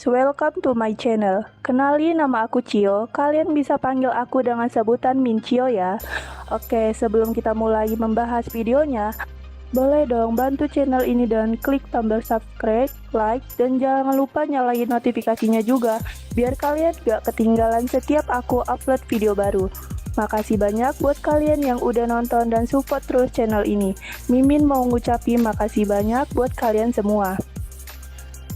Welcome to my channel. Kenali, nama aku Cio. Kalian bisa panggil aku dengan sebutan Min Cio ya. Oke, sebelum kita mulai membahas videonya, boleh dong bantu channel ini dan klik tombol subscribe, like, dan jangan lupa nyalain notifikasinya juga, biar kalian gak ketinggalan setiap aku upload video baru. Makasih banyak buat kalian yang udah nonton dan support terus channel ini. Mimin mau ngucapin makasih banyak buat kalian semua.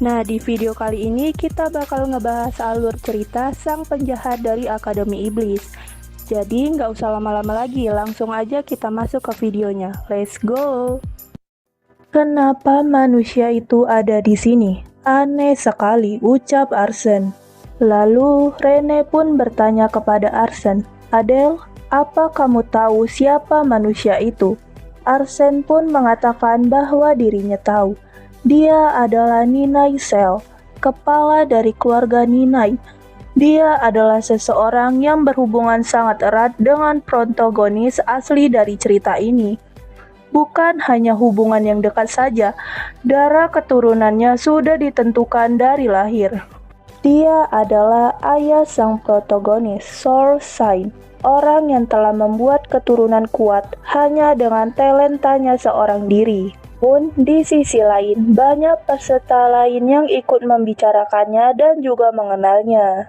Nah, di video kali ini kita bakal ngebahas alur cerita sang penjahat dari Akademi Iblis. Jadi nggak usah lama-lama lagi, langsung aja kita masuk ke videonya. Let's go! Kenapa manusia itu ada di sini? Aneh sekali, ucap Arsene. Lalu Rene pun bertanya kepada Arsene, "Adele, apa kamu tahu siapa manusia itu?" Arsene pun mengatakan bahwa dirinya tahu. Dia adalah Ninai Sel, kepala dari keluarga Ninai. Dia adalah seseorang yang berhubungan sangat erat dengan protagonis asli dari cerita ini. Bukan hanya hubungan yang dekat saja, darah keturunannya sudah ditentukan dari lahir. Dia adalah ayah sang protagonis, Soul Shine, orang yang telah membuat keturunan kuat hanya dengan talentanya seorang diri. Pun di sisi lain, banyak peserta lain yang ikut membicarakannya dan juga mengenalnya.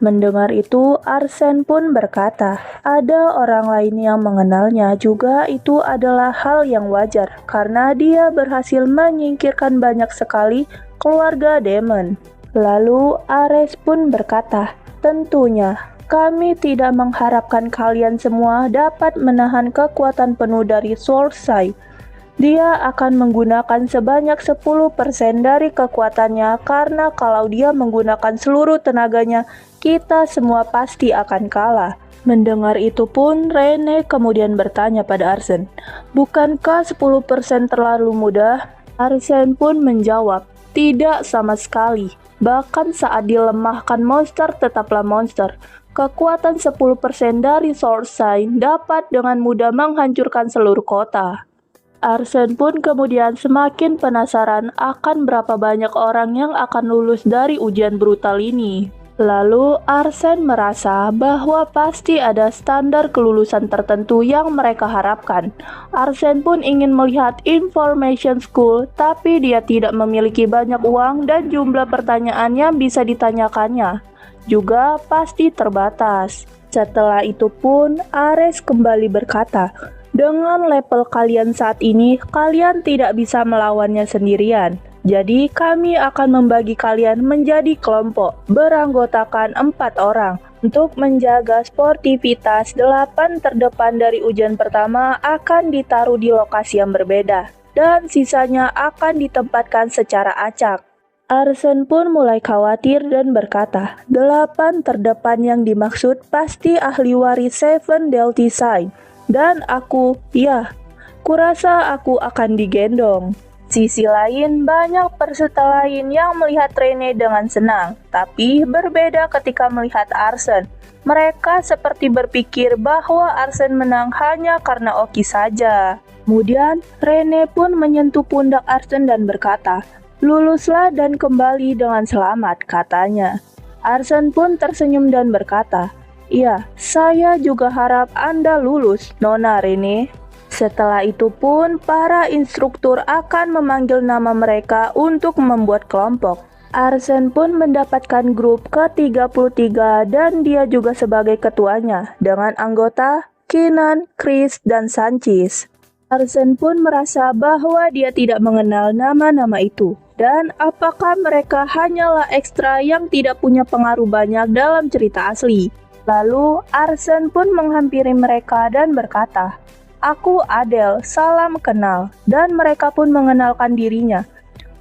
Mendengar itu, Arsene pun berkata, ada orang lain yang mengenalnya juga, itu adalah hal yang wajar, karena dia berhasil menyingkirkan banyak sekali keluarga demon. Lalu Ares pun berkata, tentunya, kami tidak mengharapkan kalian semua dapat menahan kekuatan penuh dari Soulside. Dia akan menggunakan sebanyak 10% dari kekuatannya, karena kalau dia menggunakan seluruh tenaganya, kita semua pasti akan kalah. Mendengar itu pun, Rene kemudian bertanya pada Arsene, bukankah 10% terlalu mudah? Arsene pun menjawab, tidak sama sekali. Bahkan saat dilemahkan monster tetaplah monster. Kekuatan 10% dari Sword Sign dapat dengan mudah menghancurkan seluruh kota. Arsene pun kemudian semakin penasaran akan berapa banyak orang yang akan lulus dari ujian brutal ini. Lalu Arsene merasa bahwa pasti ada standar kelulusan tertentu yang mereka harapkan. Arsene pun ingin melihat Information School, tapi dia tidak memiliki banyak uang dan jumlah pertanyaan yang bisa ditanyakannya juga pasti terbatas. Setelah itu pun Ares kembali berkata, dengan level kalian saat ini, kalian tidak bisa melawannya sendirian. Jadi kami akan membagi kalian menjadi kelompok beranggotakan 4 orang. Untuk menjaga sportivitas, 8 terdepan dari ujian pertama akan ditaruh di lokasi yang berbeda. Dan sisanya akan ditempatkan secara acak. Arsene pun mulai khawatir dan berkata, 8 terdepan yang dimaksud pasti ahli waris Seven Deadly Sins. Dan aku, ya, kurasa aku akan digendong. Sisi lain, banyak peserta lain yang melihat Rene dengan senang, tapi berbeda ketika melihat Arsene. Mereka seperti berpikir bahwa Arsene menang hanya karena Oki saja. Kemudian, Rene pun menyentuh pundak Arsene dan berkata, luluslah dan kembali dengan selamat, katanya. Arsene pun tersenyum dan berkata, iya, saya juga harap Anda lulus, Nona Rene. Setelah itu pun, para instruktur akan memanggil nama mereka untuk membuat kelompok. Arsene pun mendapatkan grup ke-33 dan dia juga sebagai ketuanya, dengan anggota Keenan, Chris, dan Sanchez. Arsene pun merasa bahwa dia tidak mengenal nama-nama itu. Dan apakah mereka hanyalah ekstra yang tidak punya pengaruh banyak dalam cerita asli? Lalu Arsene pun menghampiri mereka dan berkata, aku Adele, salam kenal. Dan mereka pun mengenalkan dirinya.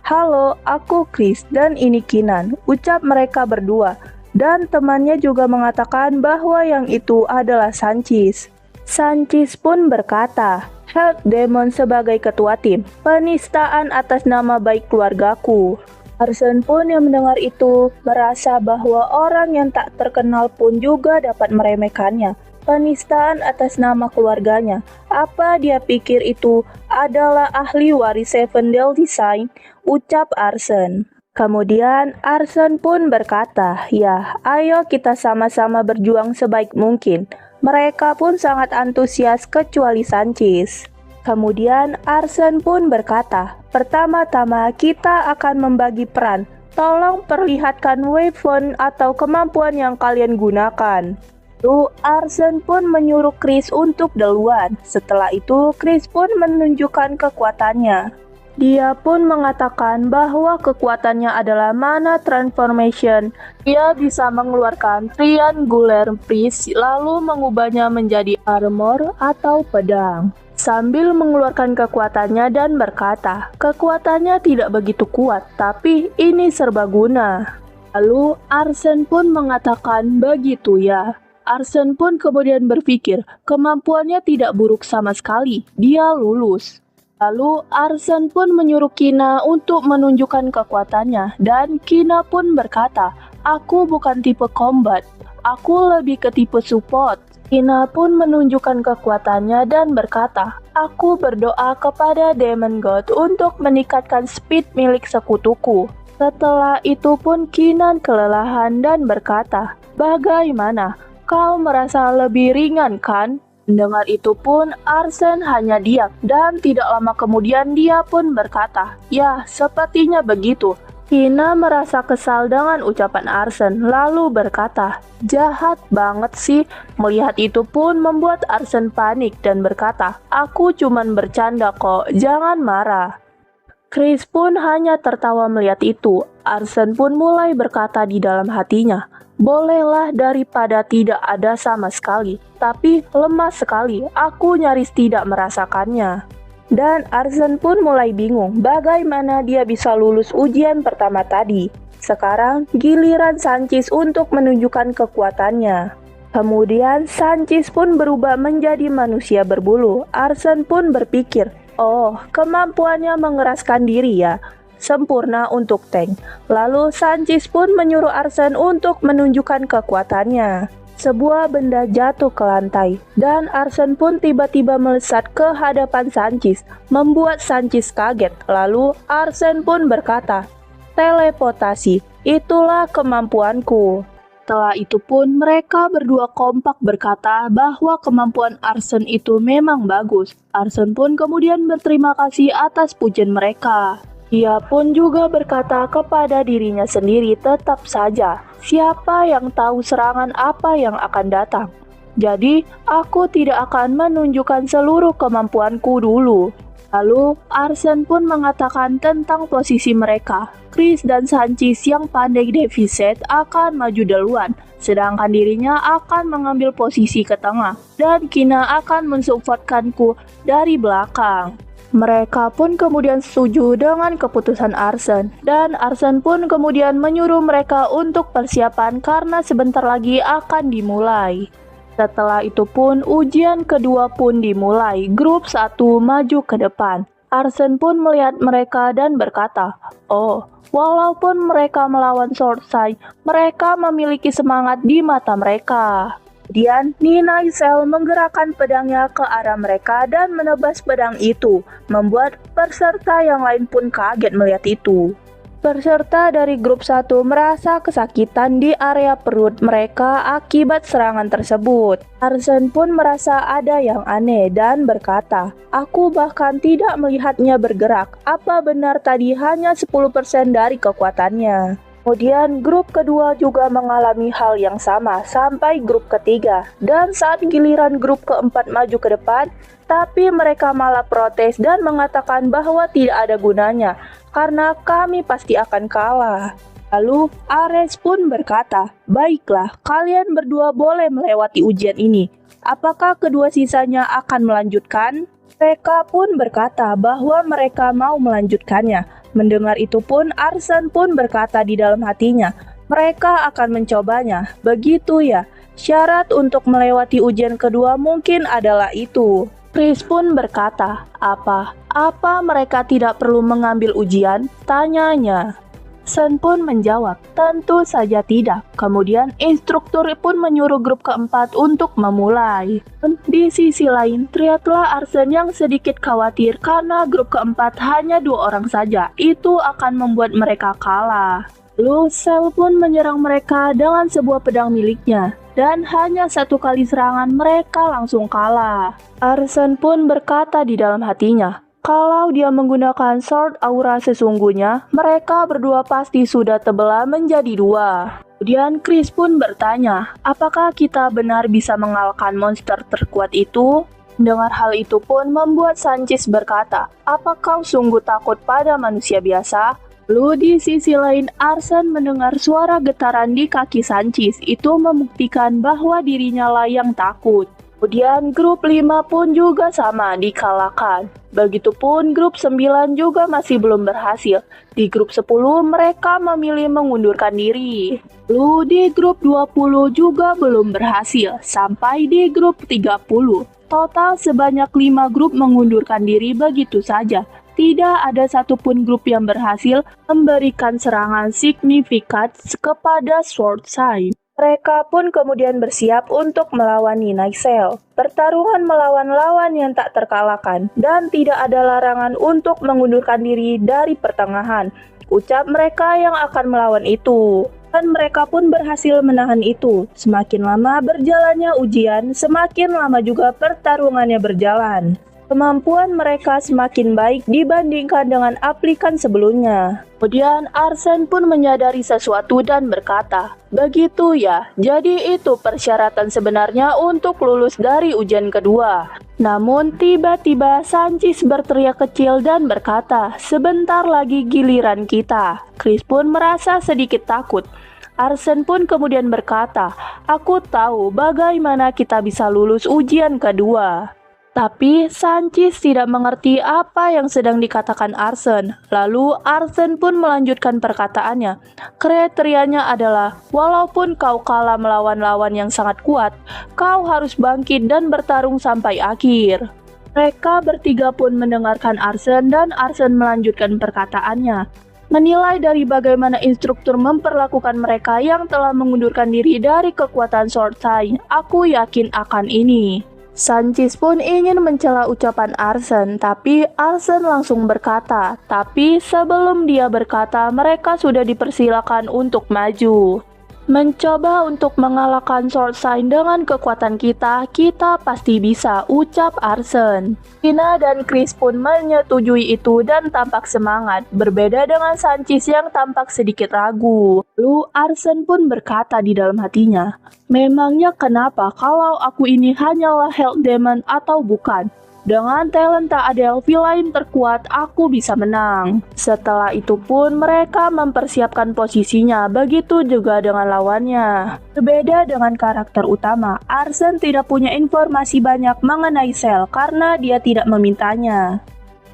Halo, aku Chris dan ini Keenan, ucap mereka berdua. Dan temannya juga mengatakan bahwa yang itu adalah Sanchez. Sanchez pun berkata, Health Demon sebagai ketua tim, penistaan atas nama baik keluargaku. Arsene pun yang mendengar itu merasa bahwa orang yang tak terkenal pun juga dapat meremehkannya. Penistaan atas nama keluarganya. Apa dia pikir itu adalah ahli waris Seven Deadly Sins? Ucap Arsene. Kemudian Arsen pun berkata, "Ya, ayo kita sama-sama berjuang sebaik mungkin." Mereka pun sangat antusias kecuali Sanchis. Kemudian Arsen pun berkata, "Pertama-tama kita akan membagi peran. Tolong perlihatkan weapon atau kemampuan yang kalian gunakan." Lalu Arsen pun menyuruh Chris untuk duluan. Setelah itu Chris pun menunjukkan kekuatannya. Dia pun mengatakan bahwa kekuatannya adalah mana transformation. Dia bisa mengeluarkan triangular fist lalu mengubahnya menjadi armor atau pedang. Sambil mengeluarkan kekuatannya dan berkata, kekuatannya tidak begitu kuat, tapi ini serbaguna. Lalu Arsen pun mengatakan, begitu ya. Arsen pun kemudian berpikir, kemampuannya tidak buruk sama sekali, dia lulus. Lalu Arsen pun menyuruh Kina untuk menunjukkan kekuatannya, dan Kina pun berkata, aku bukan tipe combat, aku lebih ke tipe support. Kina pun menunjukkan kekuatannya dan berkata, aku berdoa kepada Demon God untuk meningkatkan speed milik sekutuku. Setelah itu pun Kina kelelahan dan berkata, bagaimana? Kau merasa lebih ringan kan? Mendengar itu pun Arsen hanya diam dan tidak lama kemudian dia pun berkata, ya sepertinya begitu. Kina merasa kesal dengan ucapan Arsen lalu berkata, jahat banget sih. Melihat itu pun membuat Arsen panik dan berkata, aku cuman bercanda kok, jangan marah. Chris pun hanya tertawa melihat itu. Arsen pun mulai berkata di dalam hatinya, bolehlah daripada tidak ada sama sekali, tapi lemah sekali, aku nyaris tidak merasakannya. Dan Arsen pun mulai bingung bagaimana dia bisa lulus ujian pertama tadi. Sekarang giliran Sanchis untuk menunjukkan kekuatannya. Kemudian Sanchis pun berubah menjadi manusia berbulu. Arsen pun berpikir, oh kemampuannya mengeraskan diri ya, sempurna untuk tank. Lalu Sanchis pun menyuruh Arsen untuk menunjukkan kekuatannya. Sebuah benda jatuh ke lantai, dan Arsen pun tiba-tiba melesat ke hadapan Sanchis, membuat Sanchis kaget. Lalu Arsen pun berkata, teleportasi, itulah kemampuanku. Setelah itu pun mereka berdua kompak berkata bahwa kemampuan Arsen itu memang bagus. Arsen pun kemudian berterima kasih atas pujian mereka. Dia pun juga berkata kepada dirinya sendiri, tetap saja, siapa yang tahu serangan apa yang akan datang. Jadi, aku tidak akan menunjukkan seluruh kemampuanku dulu. Lalu, Arsen pun mengatakan tentang posisi mereka. Chris dan Sanchis yang pandai defisit akan maju duluan, sedangkan dirinya akan mengambil posisi ke tengah, dan Kina akan mensupportkanku dari belakang. Mereka pun kemudian setuju dengan keputusan Arsen, dan Arsen pun kemudian menyuruh mereka untuk persiapan karena sebentar lagi akan dimulai. Setelah itu pun ujian kedua pun dimulai. Grup 1 maju ke depan. Arsen pun melihat mereka dan berkata, oh, walaupun mereka melawan Swordshine, mereka memiliki semangat di mata mereka. Kemudian Nina Isel menggerakkan pedangnya ke arah mereka dan menebas pedang itu, membuat peserta yang lain pun kaget melihat itu. Peserta dari grup 1 merasa kesakitan di area perut mereka akibat serangan tersebut. Arsen pun merasa ada yang aneh dan berkata, aku bahkan tidak melihatnya bergerak, apa benar tadi hanya 10% dari kekuatannya. Kemudian grup kedua juga mengalami hal yang sama sampai grup ketiga, dan saat giliran grup keempat maju ke depan, tapi mereka malah protes dan mengatakan bahwa tidak ada gunanya karena kami pasti akan kalah. Lalu Ares pun berkata, baiklah, kalian berdua boleh melewati ujian ini. Apakah kedua sisanya akan melanjutkan? Mereka pun berkata bahwa mereka mau melanjutkannya. Mendengar itu pun Arsen pun berkata di dalam hatinya, mereka akan mencobanya. Begitu ya, syarat untuk melewati ujian kedua mungkin adalah itu. Chris pun berkata, apa mereka tidak perlu mengambil ujian? Tanyanya. Arsen pun menjawab, tentu saja tidak. Kemudian instruktur pun menyuruh grup keempat untuk memulai. Di sisi lain, teriaklah Arsen yang sedikit khawatir karena grup keempat hanya 2 orang saja. Itu akan membuat mereka kalah. Lalu Cell pun menyerang mereka dengan sebuah pedang miliknya. Dan hanya 1 kali serangan mereka langsung kalah. Arsen pun berkata di dalam hatinya, kalau dia menggunakan Sword Aura sesungguhnya, mereka berdua pasti sudah terbelah menjadi 2. Kemudian Chris pun bertanya, apakah kita benar bisa mengalahkan monster terkuat itu? Dengar hal itu pun membuat Sanchez berkata, apa kau sungguh takut pada manusia biasa? Lalu di sisi lain, Arsen mendengar suara getaran di kaki Sanchez. Itu membuktikan bahwa dirinya lah yang takut. Kemudian grup 5 pun juga sama dikalahkan. Begitupun grup 9 juga masih belum berhasil. Di grup 10 mereka memilih mengundurkan diri. Lalu di grup 20 juga belum berhasil. Sampai di grup 30. Total sebanyak 5 grup mengundurkan diri begitu saja. Tidak ada satupun grup yang berhasil memberikan serangan signifikan kepada Sword Sign. Mereka pun kemudian bersiap untuk melawan Ninaxel. Pertarungan melawan lawan yang tak terkalahkan dan tidak ada larangan untuk mengundurkan diri dari pertengahan. Ucap mereka yang akan melawan itu. Dan mereka pun berhasil menahan itu. Semakin lama berjalannya ujian, semakin lama juga pertarungannya berjalan. Kemampuan mereka semakin baik dibandingkan dengan aplikan sebelumnya. Kemudian Arsen pun menyadari sesuatu dan berkata, begitu ya, jadi itu persyaratan sebenarnya untuk lulus dari ujian kedua. Namun tiba-tiba Sanchez berteriak kecil dan berkata, sebentar lagi giliran kita. Chris pun merasa sedikit takut. Arsen pun kemudian berkata, aku tahu bagaimana kita bisa lulus ujian kedua. Tapi Sanchez tidak mengerti apa yang sedang dikatakan Arsen. Lalu Arsen pun melanjutkan perkataannya. Kriterianya adalah, walaupun kau kalah melawan lawan yang sangat kuat, kau harus bangkit dan bertarung sampai akhir. Mereka bertiga pun mendengarkan Arsen dan Arsen melanjutkan perkataannya. Menilai dari bagaimana instruktur memperlakukan mereka yang telah mengundurkan diri dari kekuatan Sword Sign, aku yakin akan ini. Sanchez pun ingin mencela ucapan Arsen, tapi Arsen langsung berkata, tapi sebelum dia berkata, mereka sudah dipersilakan untuk maju. Mencoba untuk mengalahkan Sword Sign dengan kekuatan kita pasti bisa, ucap Arsen. Tina dan Chris pun menyetujui itu dan tampak semangat, berbeda dengan Sanchez yang tampak sedikit ragu. Lalu Arsen pun berkata di dalam hatinya, memangnya kenapa kalau aku ini hanyalah Hell Demon atau bukan? Dengan talenta Adele villain terkuat, aku bisa menang. Setelah itu pun mereka mempersiapkan posisinya, begitu juga dengan lawannya. Berbeda dengan karakter utama, Arsen tidak punya informasi banyak mengenai Cell karena dia tidak memintanya.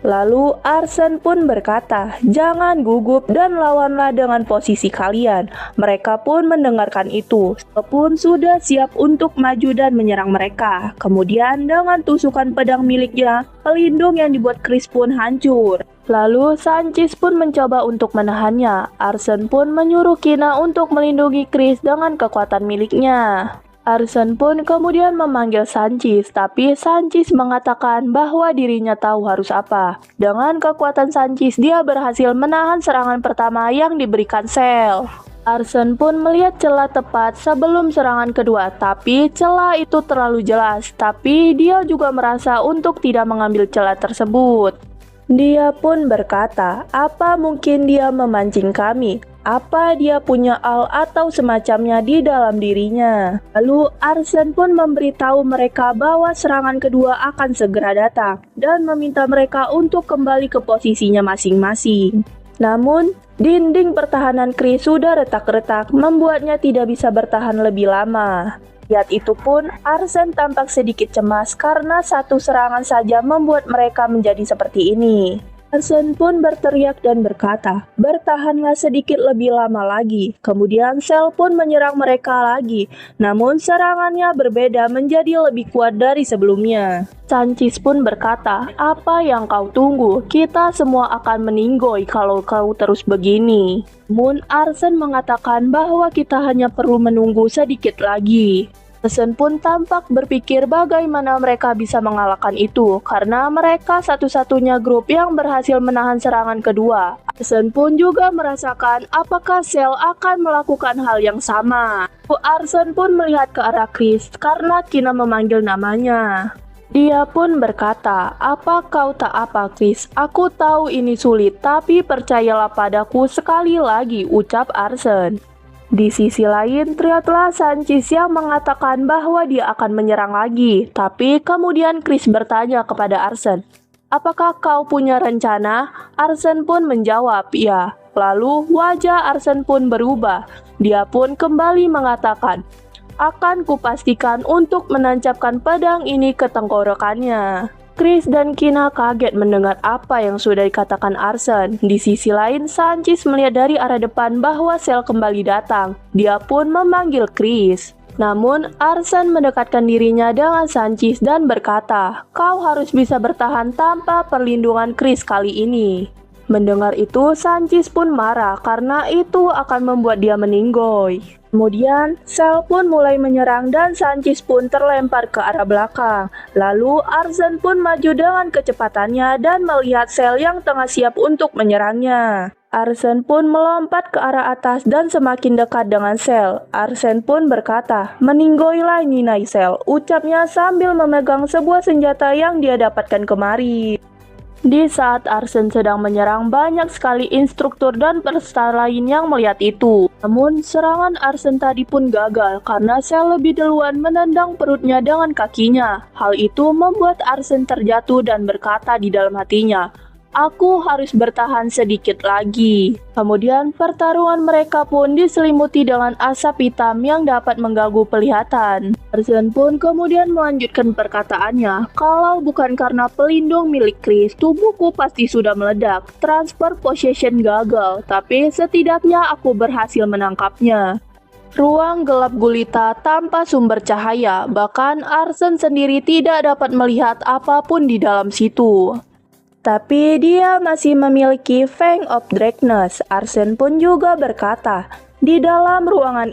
Lalu Arsen pun berkata, jangan gugup dan lawanlah dengan posisi kalian. Mereka pun mendengarkan itu, walaupun sudah siap untuk maju dan menyerang mereka. Kemudian dengan tusukan pedang miliknya, pelindung yang dibuat Chris pun hancur. Lalu Sanchez pun mencoba untuk menahannya. Arsen pun menyuruh Kina untuk melindungi Chris dengan kekuatan miliknya. Arsen pun kemudian memanggil Sanchez, tapi Sanchez mengatakan bahwa dirinya tahu harus apa. Dengan kekuatan Sanchez, dia berhasil menahan serangan pertama yang diberikan Cell. Arsen pun melihat celah tepat sebelum serangan kedua, tapi celah itu terlalu jelas. Tapi dia juga merasa untuk tidak mengambil celah tersebut. Dia pun berkata, apa mungkin dia memancing kami? Apa dia punya al atau semacamnya di dalam dirinya? Lalu Arsen pun memberitahu mereka bahwa serangan kedua akan segera datang dan meminta mereka untuk kembali ke posisinya masing-masing. Namun, dinding pertahanan Chris sudah retak-retak, membuatnya tidak bisa bertahan lebih lama. Lihat itu pun, Arsen tampak sedikit cemas karena satu serangan saja membuat mereka menjadi seperti ini. Arsen pun berteriak dan berkata, "Bertahanlah sedikit lebih lama lagi." Kemudian Cell pun menyerang mereka lagi, namun serangannya berbeda menjadi lebih kuat dari sebelumnya. Sanchis pun berkata, "Apa yang kau tunggu? Kita semua akan meninggoy kalau kau terus begini." Namun Arsen mengatakan bahwa kita hanya perlu menunggu sedikit lagi. Arsen pun tampak berpikir bagaimana mereka bisa mengalahkan itu, karena mereka satu-satunya grup yang berhasil menahan serangan kedua. Arsen pun juga merasakan apakah Cell akan melakukan hal yang sama. Arsen pun melihat ke arah Chris karena Kina memanggil namanya. Dia pun berkata, "Apa kau tak apa, Chris? Aku tahu ini sulit, tapi percayalah padaku sekali lagi," ucap Arsen. Di sisi lain, terlihatlah Sanchis yang mengatakan bahwa dia akan menyerang lagi. Tapi kemudian Chris bertanya kepada Arsen, "Apakah kau punya rencana?" Arsen pun menjawab, "Ya." Lalu wajah Arsen pun berubah. Dia pun kembali mengatakan, "Akan kupastikan untuk menancapkan pedang ini ke tenggorokannya." Chris dan Kina kaget mendengar apa yang sudah dikatakan Arsen. Di sisi lain, Sanchis melihat dari arah depan bahwa Cell kembali datang. Dia pun memanggil Chris. Namun, Arsen mendekatkan dirinya dengan Sanchis dan berkata, "Kau harus bisa bertahan tanpa perlindungan Chris kali ini." Mendengar itu, Sanchis pun marah karena itu akan membuat dia meninggoy. Kemudian, Cell pun mulai menyerang dan Sanchis pun terlempar ke arah belakang. Lalu, Arsen pun maju dengan kecepatannya dan melihat Cell yang tengah siap untuk menyerangnya. Arsen pun melompat ke arah atas dan semakin dekat dengan Cell. Arsen pun berkata, "Meninggoilah Ninai Cell," ucapnya sambil memegang sebuah senjata yang dia dapatkan kemari. Di saat Arsen sedang menyerang, banyak sekali instruktur dan peserta lain yang melihat itu. Namun, serangan Arsen tadi pun gagal karena Cell lebih duluan menendang perutnya dengan kakinya. Hal itu membuat Arsen terjatuh dan berkata di dalam hatinya, "Aku harus bertahan sedikit lagi." Kemudian pertarungan mereka pun diselimuti dengan asap hitam yang dapat mengganggu penglihatan. Arsen pun kemudian melanjutkan perkataannya, "Kalau bukan karena pelindung milik Chris, tubuhku pasti sudah meledak. Transfer possession gagal, tapi setidaknya aku berhasil menangkapnya." Ruang gelap gulita tanpa sumber cahaya, bahkan Arsen sendiri tidak dapat melihat apapun di dalam situ. Tapi dia masih memiliki Fang of Darkness. Arsen pun juga berkata, "Di dalam ruang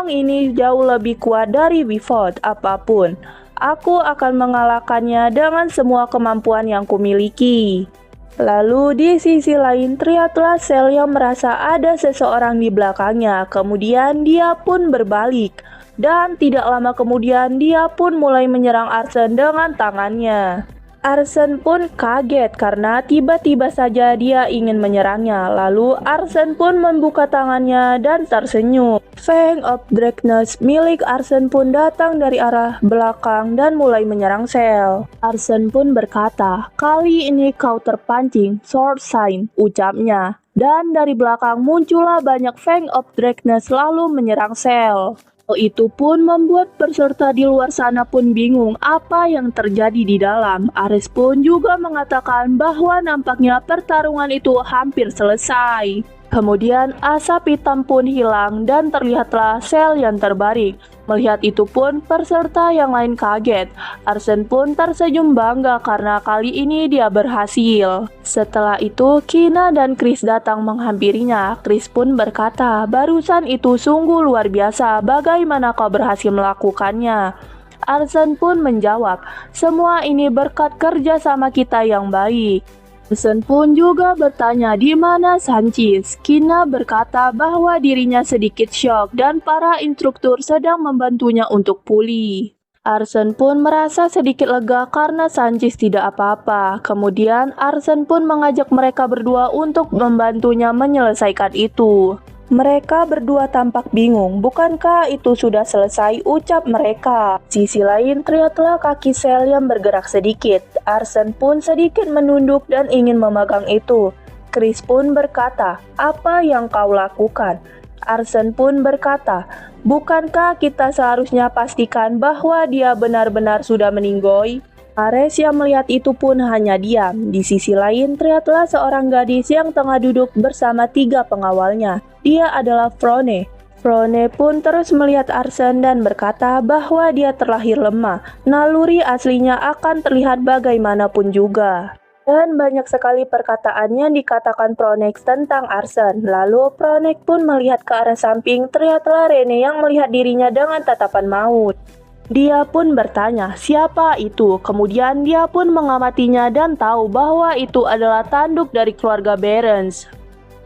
ini jauh lebih kuat dari Without apapun. Aku akan mengalahkannya dengan semua kemampuan yang kumiliki." Lalu di sisi lain terlihatlah Cell yang merasa ada seseorang di belakangnya. Kemudian dia pun berbalik. Dan tidak lama kemudian dia pun mulai menyerang Arsen dengan tangannya. Arsen pun kaget karena tiba-tiba saja dia ingin menyerangnya. Lalu Arsen pun membuka tangannya dan tersenyum. Fang of Darkness milik Arsen pun datang dari arah belakang dan mulai menyerang Cell. Arsen pun berkata, "Kali ini kau terpancing, Sword Sign," ucapnya. Dan dari belakang muncullah banyak Fang of Darkness lalu menyerang Cell. Hal itu pun membuat peserta di luar sana pun bingung apa yang terjadi di dalam. Ares pun juga mengatakan bahwa nampaknya pertarungan itu hampir selesai. Kemudian asap hitam pun hilang dan terlihatlah Cell yang terbaring. Melihat itu pun peserta yang lain kaget. Arsen pun tersenyum bangga karena kali ini dia berhasil. Setelah itu Kina dan Chris datang menghampirinya. Chris pun berkata, "Barusan itu sungguh luar biasa, bagaimana kau berhasil melakukannya?" Arsen pun menjawab, "Semua ini berkat kerja sama kita yang baik." Arsen pun juga bertanya di mana Sanchis. Kina berkata bahwa dirinya sedikit syok dan para instruktur sedang membantunya untuk pulih. Arsen pun merasa sedikit lega karena Sanchis tidak apa-apa. Kemudian Arsen pun mengajak mereka berdua untuk membantunya menyelesaikan itu. Mereka berdua tampak bingung, "Bukankah itu sudah selesai?" ucap mereka. Sisi lain terlihatlah kaki Cell yang bergerak sedikit. Arsen pun sedikit menunduk dan ingin memegang itu. Chris pun berkata, "Apa yang kau lakukan?" Arsen pun berkata, "Bukankah kita seharusnya pastikan bahwa dia benar-benar sudah meninggoy?" Ares yang melihat itu pun hanya diam. Di sisi lain, terlihatlah seorang gadis yang tengah duduk bersama 3 pengawalnya. Dia adalah Frone. Frone pun terus melihat Arsene dan berkata bahwa dia terlahir lemah. Naluri aslinya akan terlihat bagaimanapun juga. Dan banyak sekali perkataan yang dikatakan Pronex tentang Arsene. Lalu Pronex pun melihat ke arah samping, terlihatlah Rene yang melihat dirinya dengan tatapan maut. Dia pun bertanya, siapa itu? Kemudian dia pun mengamatinya dan tahu bahwa itu adalah tanduk dari keluarga Behrens.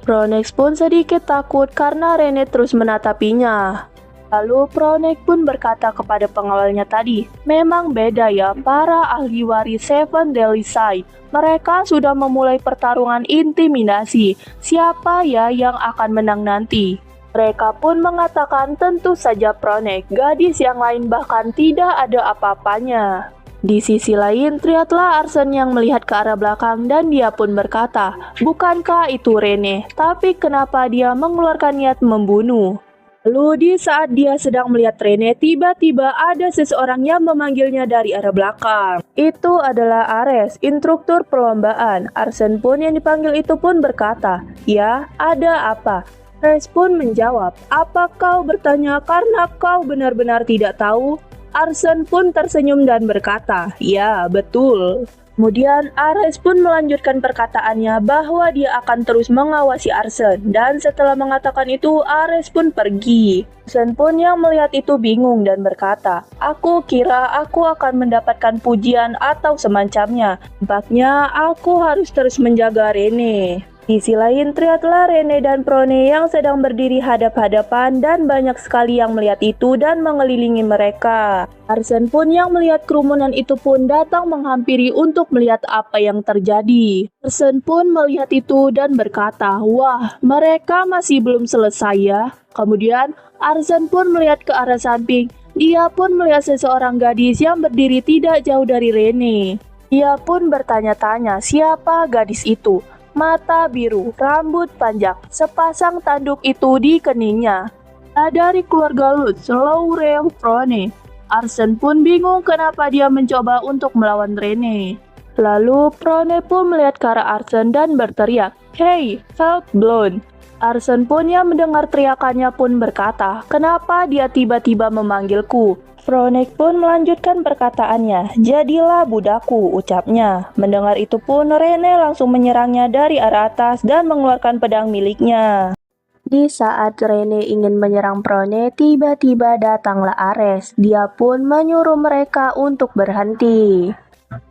Pronex pun sedikit takut karena Rene terus menatapinya. Lalu Pronex pun berkata kepada pengawalnya tadi, memang beda ya para ahli waris Seven Deadly Side. Mereka sudah memulai pertarungan intimidasi. Siapa ya yang akan menang nanti? Mereka pun mengatakan tentu saja Pronex, gadis yang lain bahkan tidak ada apa-apanya. Di sisi lain, terlihatlah Arsene yang melihat ke arah belakang dan dia pun berkata, bukankah itu Rene? Tapi kenapa dia mengeluarkan niat membunuh? Lalu di saat dia sedang melihat Rene, tiba-tiba ada seseorang yang memanggilnya dari arah belakang. Itu adalah Ares, instruktur perlombaan. Arsene pun yang dipanggil itu pun berkata, ya, ada apa? Ares pun menjawab, apa kau bertanya karena kau benar-benar tidak tahu? Arsene pun tersenyum dan berkata, ya betul. Kemudian Ares pun melanjutkan perkataannya bahwa dia akan terus mengawasi Arsene. Dan setelah mengatakan itu, Ares pun pergi. Arsene pun yang melihat itu bingung dan berkata, aku kira aku akan mendapatkan pujian atau semacamnya. Tampaknya aku harus terus menjaga Rene. Di sisi lain, terlihatlah Rene dan Prone yang sedang berdiri hadap-hadapan dan banyak sekali yang melihat itu dan mengelilingi mereka. Arsene pun yang melihat kerumunan itu pun datang menghampiri untuk melihat apa yang terjadi. Arsene pun melihat itu dan berkata, wah, mereka masih belum selesai ya. Kemudian, Arsene pun melihat ke arah samping. Dia pun melihat seseorang gadis yang berdiri tidak jauh dari Rene. Dia pun bertanya-tanya siapa gadis itu. Mata biru, rambut panjang, sepasang tanduk itu di keningnya. Dari keluarga Lutz, Laurel Frone. Arsene pun bingung kenapa dia mencoba untuk melawan Rene. Lalu Frone pun melihat ke arah Arsene dan berteriak, hey, help Blonde. Arsene pun yang mendengar teriakannya pun berkata, kenapa dia tiba-tiba memanggilku? Pronex pun melanjutkan perkataannya, jadilah budakku, ucapnya. Mendengar itu pun Rene langsung menyerangnya dari arah atas dan mengeluarkan pedang miliknya. Di saat Rene ingin menyerang Prone, tiba-tiba datanglah Ares. Dia pun menyuruh mereka untuk berhenti.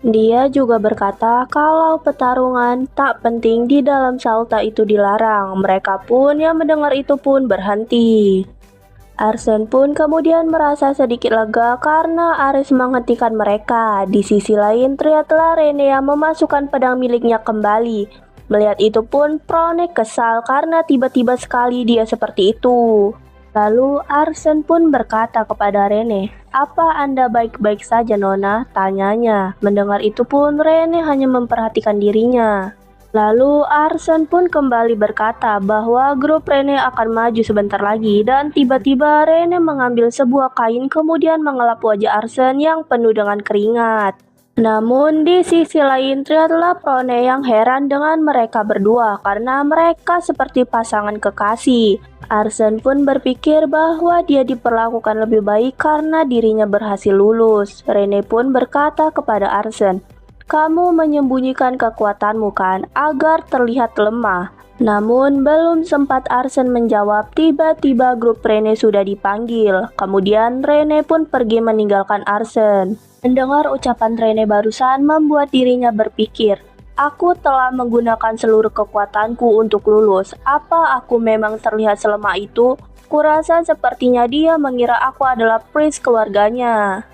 Dia juga berkata kalau pertarungan tak penting di dalam Salta itu dilarang. Mereka pun yang mendengar itu pun berhenti. Arsene pun kemudian merasa sedikit lega karena Ares menghentikan mereka. Di sisi lain, terlihatlah Rene yang memasukkan pedang miliknya kembali. Melihat itu pun, Pronex kesal karena tiba-tiba sekali dia seperti itu. Lalu Arsene pun berkata kepada Rene, apa Anda baik-baik saja Nona? Tanyanya. Mendengar itu pun, Rene hanya memperhatikan dirinya. Lalu Arsene pun kembali berkata bahwa grup Rene akan maju sebentar lagi dan tiba-tiba Rene mengambil sebuah kain kemudian mengelap wajah Arsene yang penuh dengan keringat. Namun di sisi lain terlihatlah Prone yang heran dengan mereka berdua karena mereka seperti pasangan kekasih. Arsene pun berpikir bahwa dia diperlakukan lebih baik karena dirinya berhasil lulus. Rene pun berkata kepada Arsene, kamu menyembunyikan kekuatanmu kan, agar terlihat lemah. Namun belum sempat Arsene menjawab, tiba-tiba grup Rene sudah dipanggil. Kemudian Rene pun pergi meninggalkan Arsene. Mendengar ucapan Rene barusan membuat dirinya berpikir, aku telah menggunakan seluruh kekuatanku untuk lulus. Apa aku memang terlihat selemah itu? Kurasa sepertinya dia mengira aku adalah prince keluarganya.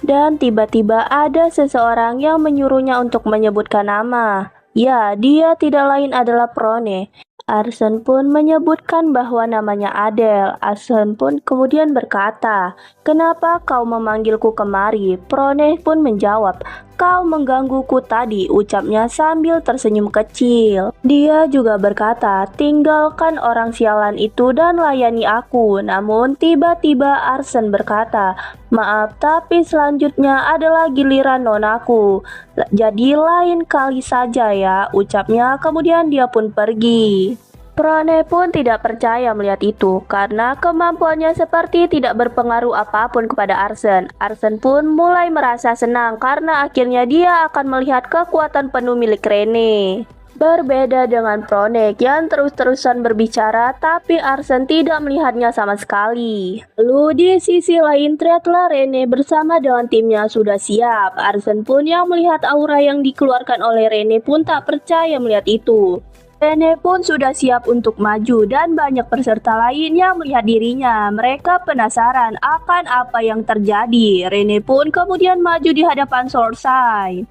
Dan tiba-tiba ada seseorang yang menyuruhnya untuk menyebutkan nama. Ya, dia tidak lain adalah Prone. Arsen pun menyebutkan bahwa namanya Adele. Arsen pun kemudian berkata, "Kenapa kau memanggilku kemari?" Proneh pun menjawab, "Kau menggangguku tadi," ucapnya sambil tersenyum kecil. Dia juga berkata, "Tinggalkan orang sialan itu dan layani aku." Namun tiba-tiba Arsen berkata, "Maaf, tapi selanjutnya adalah giliran nonaku. Jadi lain kali saja ya," ucapnya, kemudian dia pun pergi. Prane pun tidak percaya melihat itu, karena kemampuannya seperti tidak berpengaruh apapun kepada Arsen. Arsen pun mulai merasa senang karena akhirnya dia akan melihat kekuatan penuh milik Rene. Berbeda dengan Pronek yang terus-terusan berbicara, tapi Arsen tidak melihatnya sama sekali. Lalu di sisi lain, ternyata Rene bersama dengan timnya sudah siap. Arsen pun yang melihat aura yang dikeluarkan oleh Rene pun tak percaya melihat itu. Rene pun sudah siap untuk maju dan banyak peserta lain yang melihat dirinya. Mereka penasaran akan apa yang terjadi. Rene pun kemudian maju di hadapan Sorsai.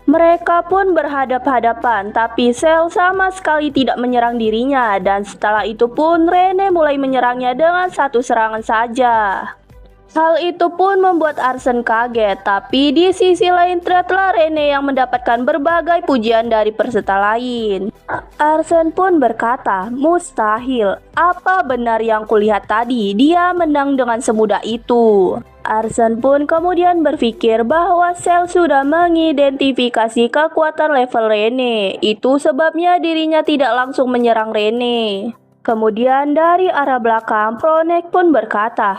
Mereka pun berhadap-hadapan, tapi Sel sama sekali tidak menyerang dirinya, dan setelah itu pun Rene mulai menyerangnya dengan satu serangan saja. Hal itu pun membuat Arsen kaget, tapi di sisi lain ternyata Rene yang mendapatkan berbagai pujian dari peserta lain. Arsen pun berkata, "Mustahil, apa benar yang kulihat tadi? Dia menang dengan semudah itu." Arsen pun kemudian berpikir bahwa Sel sudah mengidentifikasi kekuatan level Rene. Itu sebabnya dirinya tidak langsung menyerang Rene. Kemudian dari arah belakang, Pronek pun berkata,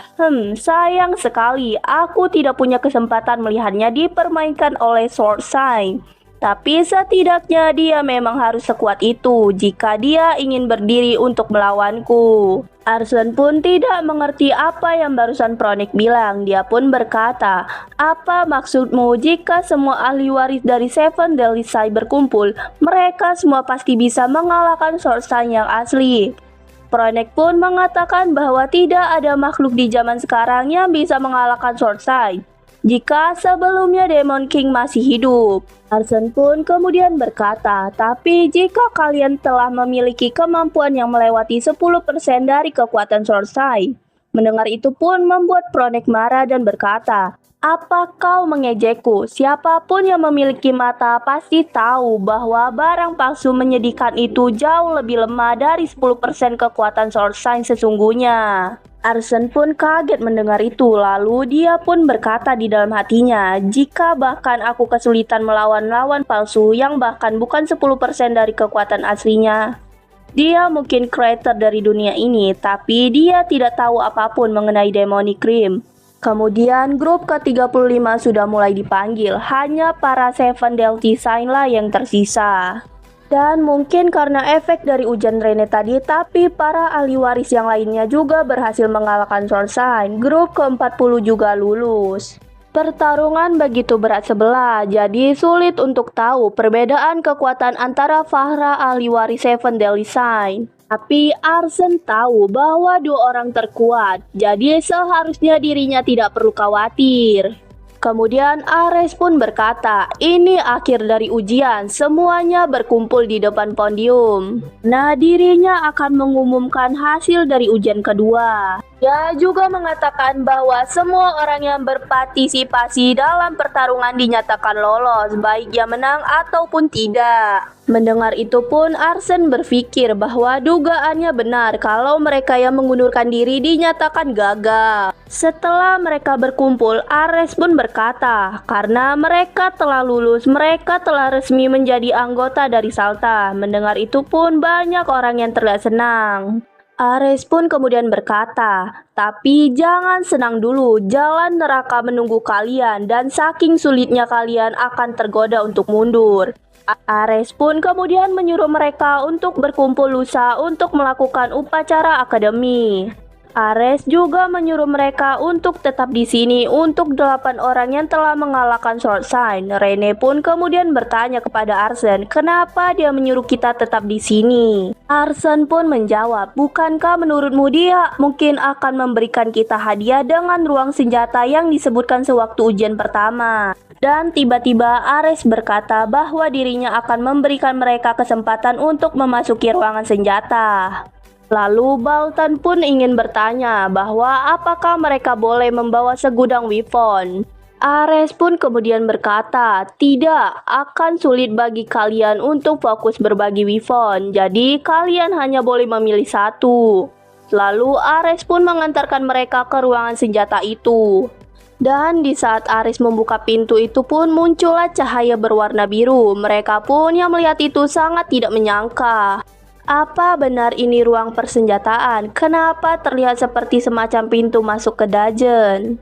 sayang sekali, aku tidak punya kesempatan melihatnya dipermainkan oleh Sorsai. Tapi setidaknya dia memang harus sekuat itu jika dia ingin berdiri untuk melawanku." Arsen pun tidak mengerti apa yang barusan Pronek bilang. Dia pun berkata, "Apa maksudmu jika semua ahli waris dari Seven Deadly Sins berkumpul? Mereka semua pasti bisa mengalahkan Sorsai yang asli." Pronek pun mengatakan bahwa tidak ada makhluk di zaman sekarang yang bisa mengalahkan Sorsai jika sebelumnya Demon King masih hidup. Arsen pun kemudian berkata, "Tapi jika kalian telah memiliki kemampuan yang melewati 10% dari kekuatan Sorsai." Mendengar itu pun membuat Pronek marah dan berkata, "Apa kau mengejekku? Siapapun yang memiliki mata pasti tahu bahwa barang palsu menyedihkan itu jauh lebih lemah dari 10% kekuatan Sorsai sesungguhnya." Arsen pun kaget mendengar itu, lalu dia pun berkata di dalam hatinya, "Jika bahkan aku kesulitan melawan lawan palsu yang bahkan bukan 10% dari kekuatan aslinya, dia mungkin creator dari dunia ini, tapi dia tidak tahu apapun mengenai Demonic Cream." Kemudian grup ke-35 sudah mulai dipanggil, hanya para Seven Deadly Sins lah yang tersisa. Dan mungkin karena efek dari ujian Rene tadi, tapi para ahli waris yang lainnya juga berhasil mengalahkan Sorsai. Grup ke-40 juga lulus. Pertarungan begitu berat sebelah, jadi sulit untuk tahu perbedaan kekuatan antara para ahli waris Seven Deadly Sins. Tapi Arsen tahu bahwa dua orang terkuat, jadi seharusnya dirinya tidak perlu khawatir. Kemudian Ares pun berkata, "Ini akhir dari ujian, semuanya berkumpul di depan podium." Nah, dirinya akan mengumumkan hasil dari ujian kedua. Dia juga mengatakan bahwa semua orang yang berpartisipasi dalam pertarungan dinyatakan lolos, baik yang menang ataupun tidak. Mendengar itu pun Arsen berpikir bahwa dugaannya benar kalau mereka yang mengundurkan diri dinyatakan gagal. Setelah mereka berkumpul, Ares pun berkata, karena mereka telah lulus, mereka telah resmi menjadi anggota dari Salta. Mendengar itu pun banyak orang yang terlihat senang. Ares pun kemudian berkata, "Tapi jangan senang dulu, jalan neraka menunggu kalian dan saking sulitnya kalian akan tergoda untuk mundur." Ares pun kemudian menyuruh mereka untuk berkumpul lusa untuk melakukan upacara akademi. Ares juga menyuruh mereka untuk tetap di sini untuk 8 orang yang telah mengalahkan Sword Sign. Rene pun kemudian bertanya kepada Arsene, kenapa dia menyuruh kita tetap di sini? Arsene pun menjawab, bukankah menurutmu dia mungkin akan memberikan kita hadiah dengan ruang senjata yang disebutkan sewaktu ujian pertama? Dan tiba-tiba Ares berkata bahwa dirinya akan memberikan mereka kesempatan untuk memasuki ruangan senjata. Lalu Baltan pun ingin bertanya bahwa apakah mereka boleh membawa segudang weapon. Ares pun kemudian berkata, tidak, akan sulit bagi kalian untuk fokus berbagi weapon, jadi kalian hanya boleh memilih satu. Lalu Ares pun mengantarkan mereka ke ruangan senjata itu. Dan di saat Ares membuka pintu itu pun muncullah cahaya berwarna biru. Mereka pun yang melihat itu sangat tidak menyangka. Apa benar ini ruang persenjataan? Kenapa terlihat seperti semacam pintu masuk ke dungeon?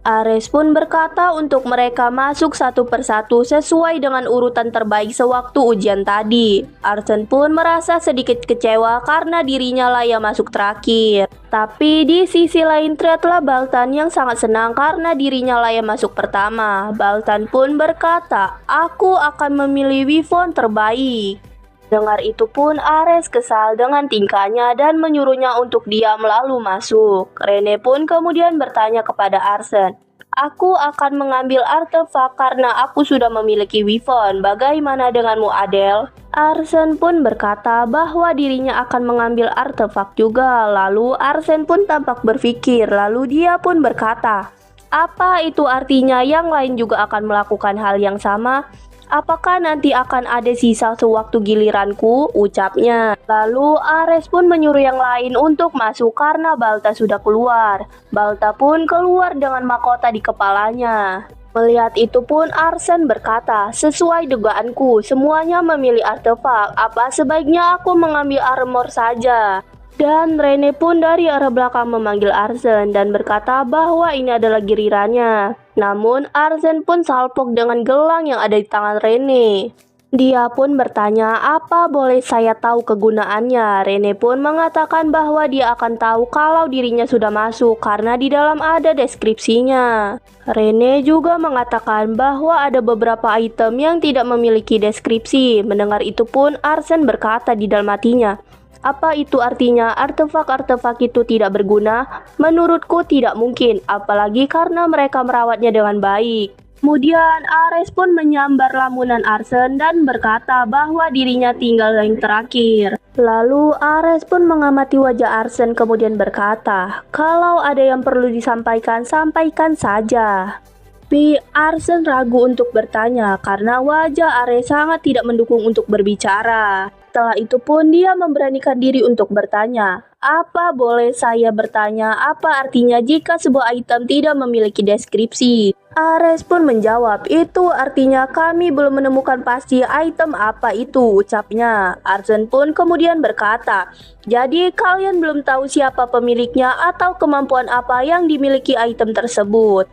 Ares pun berkata untuk mereka masuk satu persatu sesuai dengan urutan terbaik sewaktu ujian tadi. Arsene pun merasa sedikit kecewa karena dirinya lah yang masuk terakhir. Tapi di sisi lain terlihatlah Baltan yang sangat senang karena dirinya lah yang masuk pertama. Baltan pun berkata, aku akan memilih weapon terbaik. Dengar itu pun Ares kesal dengan tingkahnya dan menyuruhnya untuk diam lalu masuk. Rene pun kemudian bertanya kepada Arsene, aku akan mengambil artefak karena aku sudah memiliki weapon. Bagaimana denganmu, Adele? Arsene pun berkata bahwa dirinya akan mengambil artefak juga. Lalu Arsene pun tampak berpikir, lalu dia pun berkata, apa itu artinya yang lain juga akan melakukan hal yang sama? Apakah nanti akan ada sisa sewaktu giliranku? Ucapnya. Lalu Ares pun menyuruh yang lain untuk masuk karena Balta sudah keluar. Balta pun keluar dengan mahkota di kepalanya. Melihat itu pun Arsene berkata, sesuai dugaanku, semuanya memilih artefak. Apa sebaiknya aku mengambil armor saja? Dan Rene pun dari arah belakang memanggil Arsene dan berkata bahwa ini adalah gilirannya. Namun Arsene pun salpok dengan gelang yang ada di tangan Rene. Dia pun bertanya, apa boleh saya tahu kegunaannya? Rene pun mengatakan bahwa dia akan tahu kalau dirinya sudah masuk karena di dalam ada deskripsinya. Rene juga mengatakan bahwa ada beberapa item yang tidak memiliki deskripsi. Mendengar itu pun Arsene berkata di dalam hatinya, apa itu artinya artefak-artefak itu tidak berguna? Menurutku tidak mungkin, apalagi karena mereka merawatnya dengan baik. Kemudian Ares pun menyambar lamunan Arsene dan berkata bahwa dirinya tinggal yang terakhir. Lalu Ares pun mengamati wajah Arsene kemudian berkata, kalau ada yang perlu disampaikan, sampaikan saja. Tapi Arsene ragu untuk bertanya karena wajah Ares sangat tidak mendukung untuk berbicara. Setelah itu pun dia memberanikan diri untuk bertanya, apa boleh saya bertanya apa artinya jika sebuah item tidak memiliki deskripsi? Ares pun menjawab, itu artinya kami belum menemukan pasti item apa itu, ucapnya. Arsene pun kemudian berkata, jadi kalian belum tahu siapa pemiliknya atau kemampuan apa yang dimiliki item tersebut.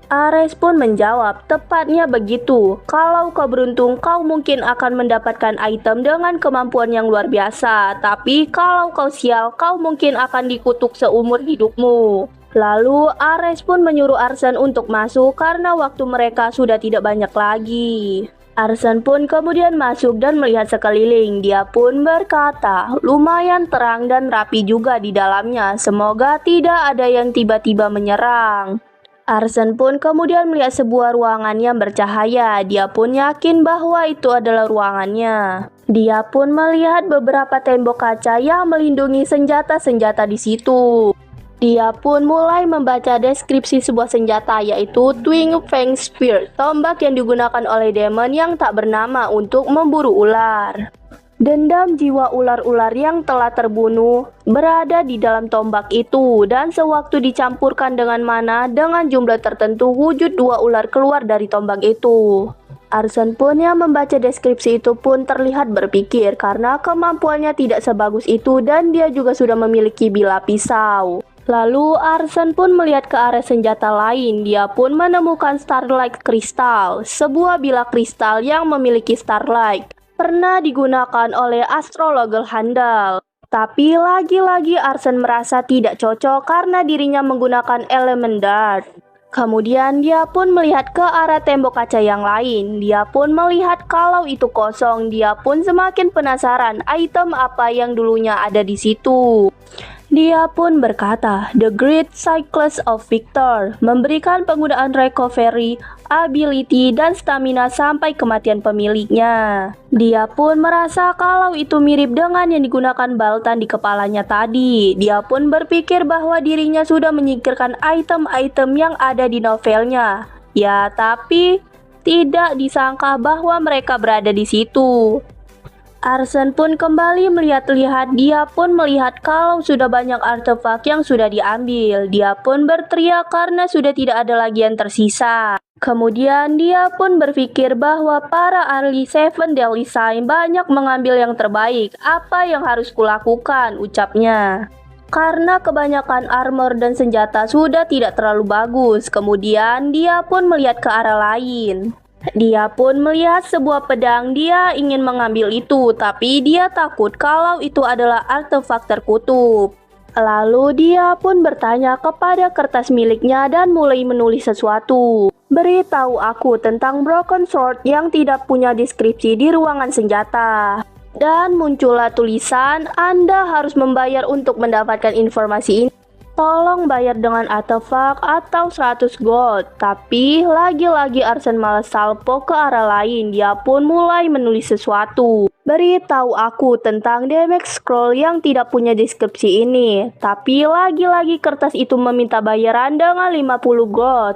Ares pun menjawab, tepatnya begitu. Kalau kau beruntung, kau mungkin akan mendapatkan item dengan kemampuan yang luar biasa. Tapi kalau kau sial, kau mungkin akan dikutuk seumur hidupmu. Lalu Ares pun menyuruh Arsene untuk masuk karena waktu mereka sudah tidak banyak lagi. Arsene pun kemudian masuk dan melihat sekeliling. Dia pun berkata, lumayan terang dan rapi juga di dalamnya. Semoga tidak ada yang tiba-tiba menyerang. Arsene pun kemudian melihat sebuah ruangan yang bercahaya. Dia pun yakin bahwa itu adalah ruangannya. Dia pun melihat beberapa tembok kaca yang melindungi senjata-senjata di situ. Dia pun mulai membaca deskripsi sebuah senjata yaitu Twin Fang Spear, tombak yang digunakan oleh demon yang tak bernama untuk memburu ular. Dendam jiwa ular-ular yang telah terbunuh berada di dalam tombak itu dan sewaktu dicampurkan dengan mana dengan jumlah tertentu wujud 2 ular keluar dari tombak itu. Arsene pun yang membaca deskripsi itu pun terlihat berpikir karena kemampuannya tidak sebagus itu dan dia juga sudah memiliki bilah pisau. Lalu Arsene pun melihat ke arah senjata lain. Dia pun menemukan Starlight Crystal, sebuah bilah kristal yang memiliki Starlight. Pernah digunakan oleh astrologer handal. Tapi lagi-lagi Arsen merasa tidak cocok karena dirinya menggunakan elemen dart. Kemudian dia pun melihat ke arah tembok kaca yang lain. Dia pun melihat kalau itu kosong. Dia pun semakin penasaran item apa yang dulunya ada di situ. Dia pun berkata, "The Great Cycles of Victor," memberikan penggunaan recovery, ability, dan stamina sampai kematian pemiliknya. Dia pun merasa kalau itu mirip dengan yang digunakan Baltan di kepalanya tadi. Dia pun berpikir bahwa dirinya sudah menyingkirkan item-item yang ada di novelnya. Ya, tapi tidak disangka bahwa mereka berada di situ. Arsen pun kembali melihat-lihat. Dia pun melihat kalau sudah banyak artefak yang sudah diambil. Dia pun berteriak karena sudah tidak ada lagi yang tersisa. Kemudian dia pun berpikir bahwa para ahli Seven Deadly Sign banyak mengambil yang terbaik. Apa yang harus kulakukan, ucapnya. Karena kebanyakan armor dan senjata sudah tidak terlalu bagus. Kemudian dia pun melihat ke arah lain. Dia pun melihat sebuah pedang. Dia ingin mengambil itu, tapi dia takut kalau itu adalah artefak terkutuk. Lalu dia pun bertanya kepada kertas miliknya dan mulai menulis sesuatu. "Beritahu aku tentang Broken Sword yang tidak punya deskripsi di ruangan senjata." Dan muncullah tulisan, "Anda harus membayar untuk mendapatkan informasi ini. Tolong bayar dengan artefak atau 100 gold." Tapi lagi-lagi Arsen malah salpo ke arah lain. Dia pun mulai menulis sesuatu. "Beritahu aku tentang damage scroll yang tidak punya deskripsi ini." Tapi lagi-lagi kertas itu meminta bayaran dengan 50 gold.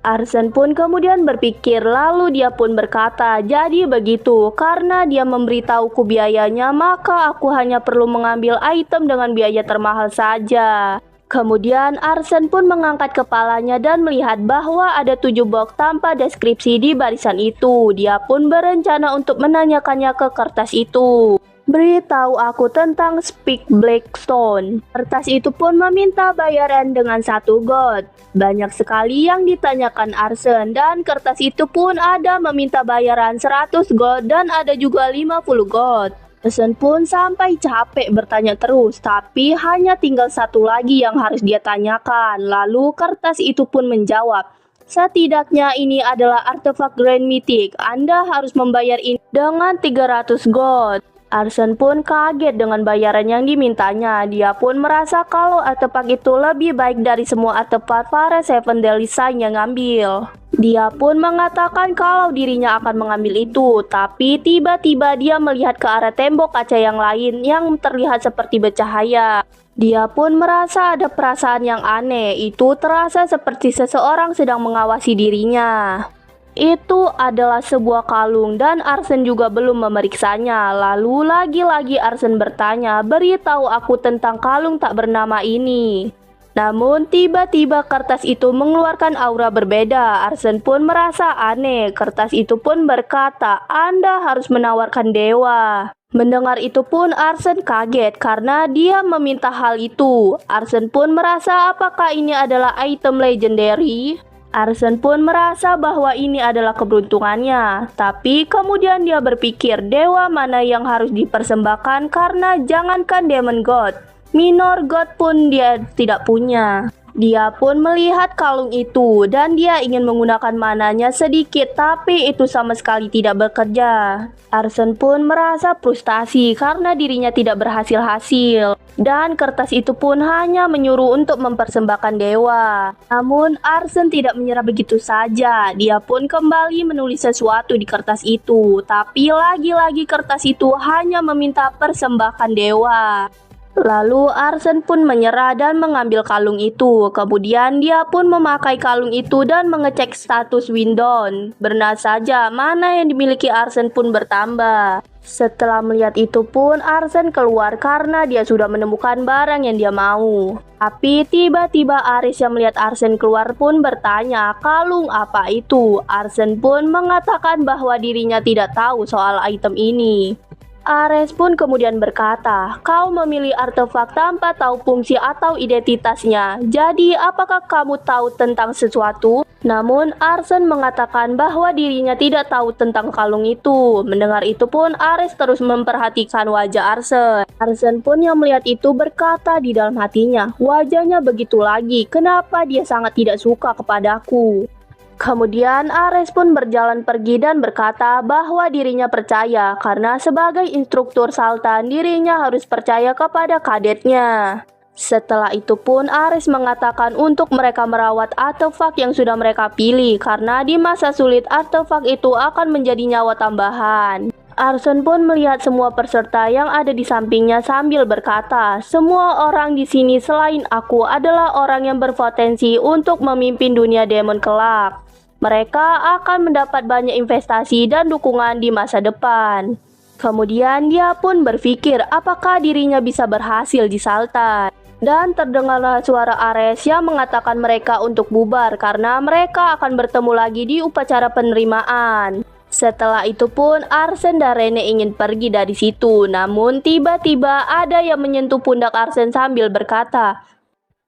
Arsen pun kemudian berpikir, lalu dia pun berkata, "Jadi begitu, karena dia memberitahuku biayanya, maka aku hanya perlu mengambil item dengan biaya termahal saja." Kemudian Arsen pun mengangkat kepalanya dan melihat bahwa ada 7 box tanpa deskripsi di barisan itu. Dia pun berencana untuk menanyakannya ke kertas itu. "Beritahu aku tentang Speak Blackstone." Kertas itu pun meminta bayaran dengan 1 gold. Banyak sekali yang ditanyakan Arsen, dan kertas itu pun ada meminta bayaran 100 gold dan ada juga 50 gold. Arsen pun sampai capek bertanya terus, tapi hanya tinggal satu lagi yang harus dia tanyakan. Lalu kertas itu pun menjawab, "Setidaknya ini adalah artefak Grand Mythic. Anda harus membayar ini dengan 300 gold." Arsen pun kaget dengan bayaran yang dimintanya. Dia pun merasa kalau artefak itu lebih baik dari semua artefak para Seven Deadly Sign yang ngambil. Dia pun mengatakan kalau dirinya akan mengambil itu, tapi tiba-tiba dia melihat ke arah tembok kaca yang lain yang terlihat seperti bercahaya. Dia pun merasa ada perasaan yang aneh. Itu terasa seperti seseorang sedang mengawasi dirinya. Itu adalah sebuah kalung dan Arsen juga belum memeriksanya. Lalu lagi-lagi Arsen bertanya, "Beritahu aku tentang kalung tak bernama ini." Namun tiba-tiba kertas itu mengeluarkan aura berbeda. Arsen pun merasa aneh. Kertas itu pun berkata, "Anda harus menawarkan dewa." Mendengar itu pun Arsen kaget karena dia meminta hal itu. Arsen pun merasa apakah ini adalah item legendary? Arsen pun merasa bahwa ini adalah keberuntungannya. Tapi kemudian dia berpikir dewa mana yang harus dipersembahkan karena jangankan Demon God, Minor God pun dia tidak punya. Dia pun melihat kalung itu dan dia ingin menggunakan mananya sedikit, tapi itu sama sekali tidak bekerja. Arsen pun merasa frustasi karena dirinya tidak berhasil-hasil. Dan kertas itu pun hanya menyuruh untuk mempersembahkan dewa. Namun Arsen tidak menyerah begitu saja. Dia pun kembali menulis sesuatu di kertas itu. Tapi lagi-lagi kertas itu hanya meminta persembahkan dewa. Lalu Arsen pun menyerah dan mengambil kalung itu. Kemudian dia pun memakai kalung itu dan mengecek status Windon. Benar saja, mana yang dimiliki Arsen pun bertambah. Setelah melihat itu pun Arsen keluar karena dia sudah menemukan barang yang dia mau. Tapi tiba-tiba Aris yang melihat Arsen keluar pun bertanya, "Kalung apa itu?" Arsen pun mengatakan bahwa dirinya tidak tahu soal item ini. Ares pun kemudian berkata, kau memilih artefak tanpa tahu fungsi atau identitasnya. Jadi apakah kamu tahu tentang sesuatu? Namun Arsen mengatakan bahwa dirinya tidak tahu tentang kalung itu. Mendengar itu pun Ares terus memperhatikan wajah Arsen. Arsen pun yang melihat itu berkata di dalam hatinya, wajahnya begitu lagi, kenapa dia sangat tidak suka kepadaku? Kemudian Ares pun berjalan pergi dan berkata bahwa dirinya percaya karena sebagai instruktur Sultan dirinya harus percaya kepada kadetnya. Setelah itu pun Ares mengatakan untuk mereka merawat artefak yang sudah mereka pilih karena di masa sulit artefak itu akan menjadi nyawa tambahan. Arsen pun melihat semua peserta yang ada di sampingnya sambil berkata, semua orang di sini selain aku adalah orang yang berpotensi untuk memimpin dunia demon kelak. Mereka akan mendapat banyak investasi dan dukungan di masa depan. Kemudian dia pun berpikir apakah dirinya bisa berhasil di Sultan. Dan terdengarlah suara Ares yang mengatakan mereka untuk bubar karena mereka akan bertemu lagi di upacara penerimaan. Setelah itu pun Arsen dan Rene ingin pergi dari situ, namun tiba-tiba ada yang menyentuh pundak Arsen sambil berkata,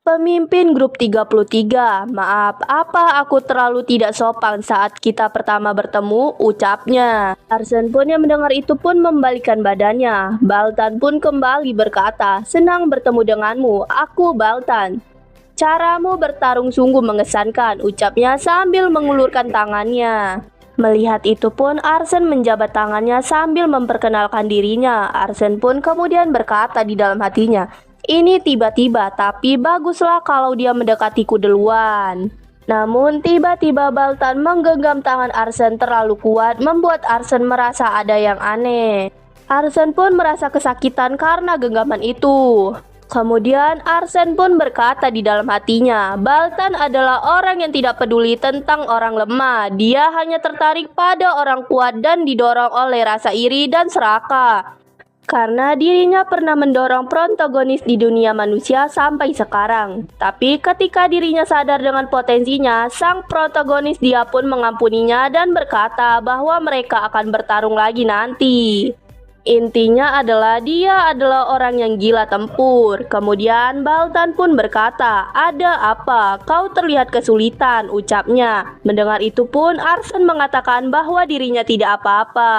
pemimpin grup 33, maaf, apa aku terlalu tidak sopan saat kita pertama bertemu, ucapnya. Arsen pun yang mendengar itu pun membalikkan badannya. Baltan pun kembali berkata, senang bertemu denganmu, aku Baltan. Caramu bertarung sungguh mengesankan, ucapnya sambil mengulurkan tangannya. Melihat itu pun Arsen menjabat tangannya sambil memperkenalkan dirinya. Arsen pun kemudian berkata di dalam hatinya, ini tiba-tiba, tapi baguslah kalau dia mendekatiku duluan. Namun tiba-tiba Baltan menggenggam tangan Arsen terlalu kuat, membuat Arsen merasa ada yang aneh. Arsen pun merasa kesakitan karena genggaman itu. Kemudian Arsen pun berkata di dalam hatinya, Baltan adalah orang yang tidak peduli tentang orang lemah. Dia hanya tertarik pada orang kuat dan didorong oleh rasa iri dan serakah. Karena dirinya pernah mendorong protagonis di dunia manusia sampai sekarang. Tapi ketika dirinya sadar dengan potensinya, sang protagonis dia pun mengampuninya dan berkata bahwa mereka akan bertarung lagi nanti. Intinya adalah dia adalah orang yang gila tempur. Kemudian Baltan pun berkata, ada apa? Kau terlihat kesulitan, ucapnya. Mendengar itu pun Arsen mengatakan bahwa dirinya tidak apa-apa.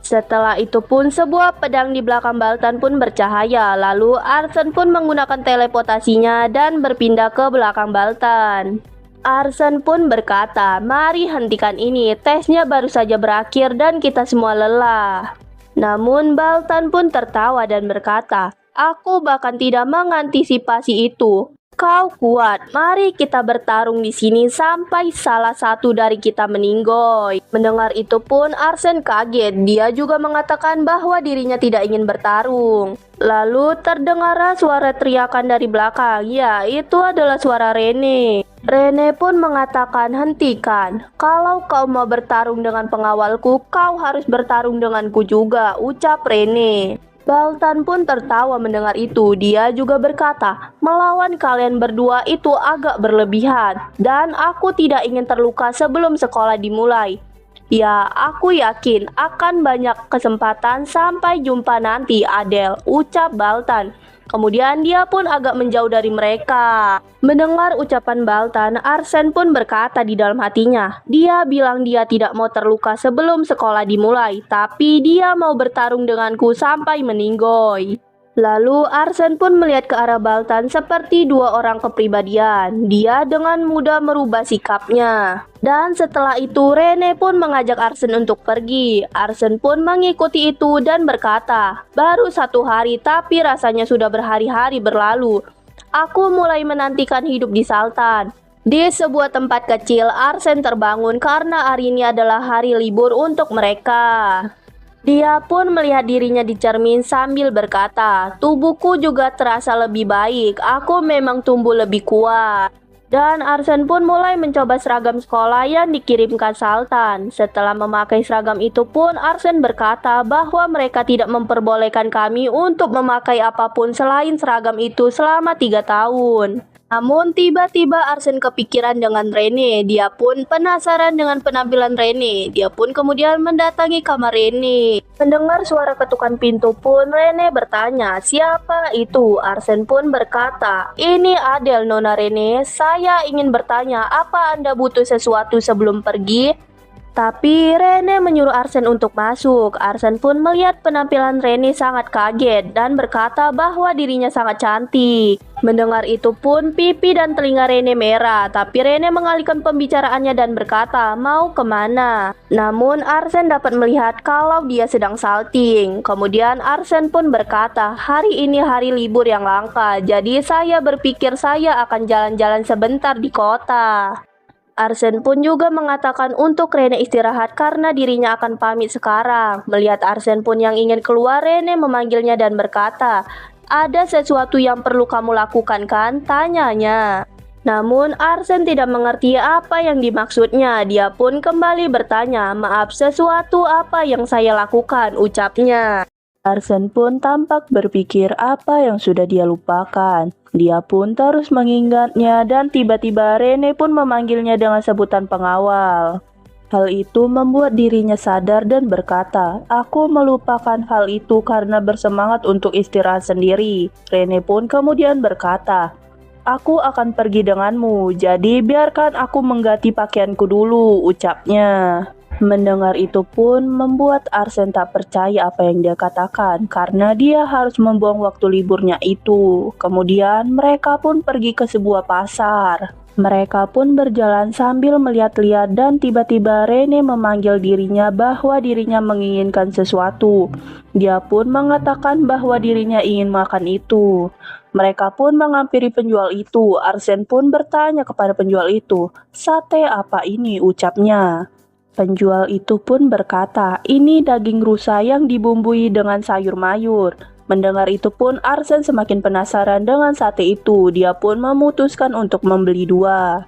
Setelah itu pun sebuah pedang di belakang Baltan pun bercahaya. Lalu Arsen pun menggunakan teleportasinya dan berpindah ke belakang Baltan. Arsen pun berkata, mari hentikan ini, tesnya baru saja berakhir dan kita semua lelah. Namun Baltan pun tertawa dan berkata, aku bahkan tidak mengantisipasi itu. Kau kuat, mari kita bertarung di sini sampai salah satu dari kita meninggoy. Mendengar itu pun Arsen kaget, dia juga mengatakan bahwa dirinya tidak ingin bertarung. Lalu terdengar suara teriakan dari belakang, ya itu adalah suara Rene. Rene pun mengatakan hentikan, kalau kau mau bertarung dengan pengawalku, kau harus bertarung denganku juga, ucap Rene. Baltan pun tertawa mendengar itu. Dia juga berkata, melawan kalian berdua itu agak berlebihan dan aku tidak ingin terluka sebelum sekolah dimulai. Ya, aku yakin akan banyak kesempatan, sampai jumpa nanti Adele, ucap Baltan. Kemudian dia pun agak menjauh dari mereka. Mendengar ucapan Baltan, Arsen pun berkata di dalam hatinya, dia bilang dia tidak mau terluka sebelum sekolah dimulai, tapi dia mau bertarung denganku sampai meninggoy. Lalu Arsen pun melihat ke arah Baltan seperti dua orang kepribadian. Dia dengan mudah merubah sikapnya. Dan setelah itu Rene pun mengajak Arsen untuk pergi. Arsen pun mengikuti itu dan berkata, baru 1 hari tapi rasanya sudah berhari-hari berlalu. Aku mulai menantikan hidup di Sultan. Di sebuah tempat kecil, Arsen terbangun karena hari ini adalah hari libur untuk mereka. Dia pun melihat dirinya di cermin sambil berkata, tubuhku juga terasa lebih baik, aku memang tumbuh lebih kuat. Dan Arsen pun mulai mencoba seragam sekolah yang dikirimkan Sultan. Setelah memakai seragam itu pun Arsen berkata bahwa mereka tidak memperbolehkan kami untuk memakai apapun selain seragam itu selama 3 tahun. Namun tiba-tiba Arsen kepikiran dengan Rene. Dia pun penasaran dengan penampilan Rene. Dia pun kemudian mendatangi kamar Rene. Mendengar suara ketukan pintu pun Rene bertanya, "Siapa itu?" Arsen pun berkata, "Ini Adele, Nona Rene. Saya ingin bertanya, apa Anda butuh sesuatu sebelum pergi?" Tapi Rene menyuruh Arsen untuk masuk. Arsen pun melihat penampilan Rene sangat kaget dan berkata bahwa dirinya sangat cantik. Mendengar itu pun pipi dan telinga Rene merah, tapi Rene mengalihkan pembicaraannya dan berkata mau kemana. Namun Arsen dapat melihat kalau dia sedang salting. Kemudian Arsen pun berkata, "Hari ini hari libur yang langka, jadi saya berpikir saya akan jalan-jalan sebentar di kota." Arsen pun juga mengatakan untuk Rene istirahat karena dirinya akan pamit sekarang. Melihat Arsen pun yang ingin keluar, Rene memanggilnya dan berkata, "Ada sesuatu yang perlu kamu lakukan kan?" tanyanya. Namun Arsen tidak mengerti apa yang dimaksudnya. Dia pun kembali bertanya, "Maaf, sesuatu apa yang saya lakukan?" ucapnya. Arsen pun tampak berpikir apa yang sudah dia lupakan. Dia pun terus mengingatnya dan tiba-tiba Rene pun memanggilnya dengan sebutan pengawal. Hal itu membuat dirinya sadar dan berkata, "Aku melupakan hal itu karena bersemangat untuk istirahat sendiri." Rene pun kemudian berkata, "Aku akan pergi denganmu, jadi biarkan aku mengganti pakaianku dulu," ucapnya. Mendengar itu pun membuat Arsen tak percaya apa yang dia katakan karena dia harus membuang waktu liburnya itu. Kemudian mereka pun pergi ke sebuah pasar. Mereka pun berjalan sambil melihat-lihat dan tiba-tiba Rene memanggil dirinya bahwa dirinya menginginkan sesuatu. Dia pun mengatakan bahwa dirinya ingin makan itu. Mereka pun menghampiri penjual itu. Arsen pun bertanya kepada penjual itu, "Sate apa ini?" ucapnya. Penjual itu pun berkata, "Ini daging rusa yang dibumbui dengan sayur mayur." Mendengar itu pun Arsen semakin penasaran dengan sate itu. Dia pun memutuskan untuk membeli 2.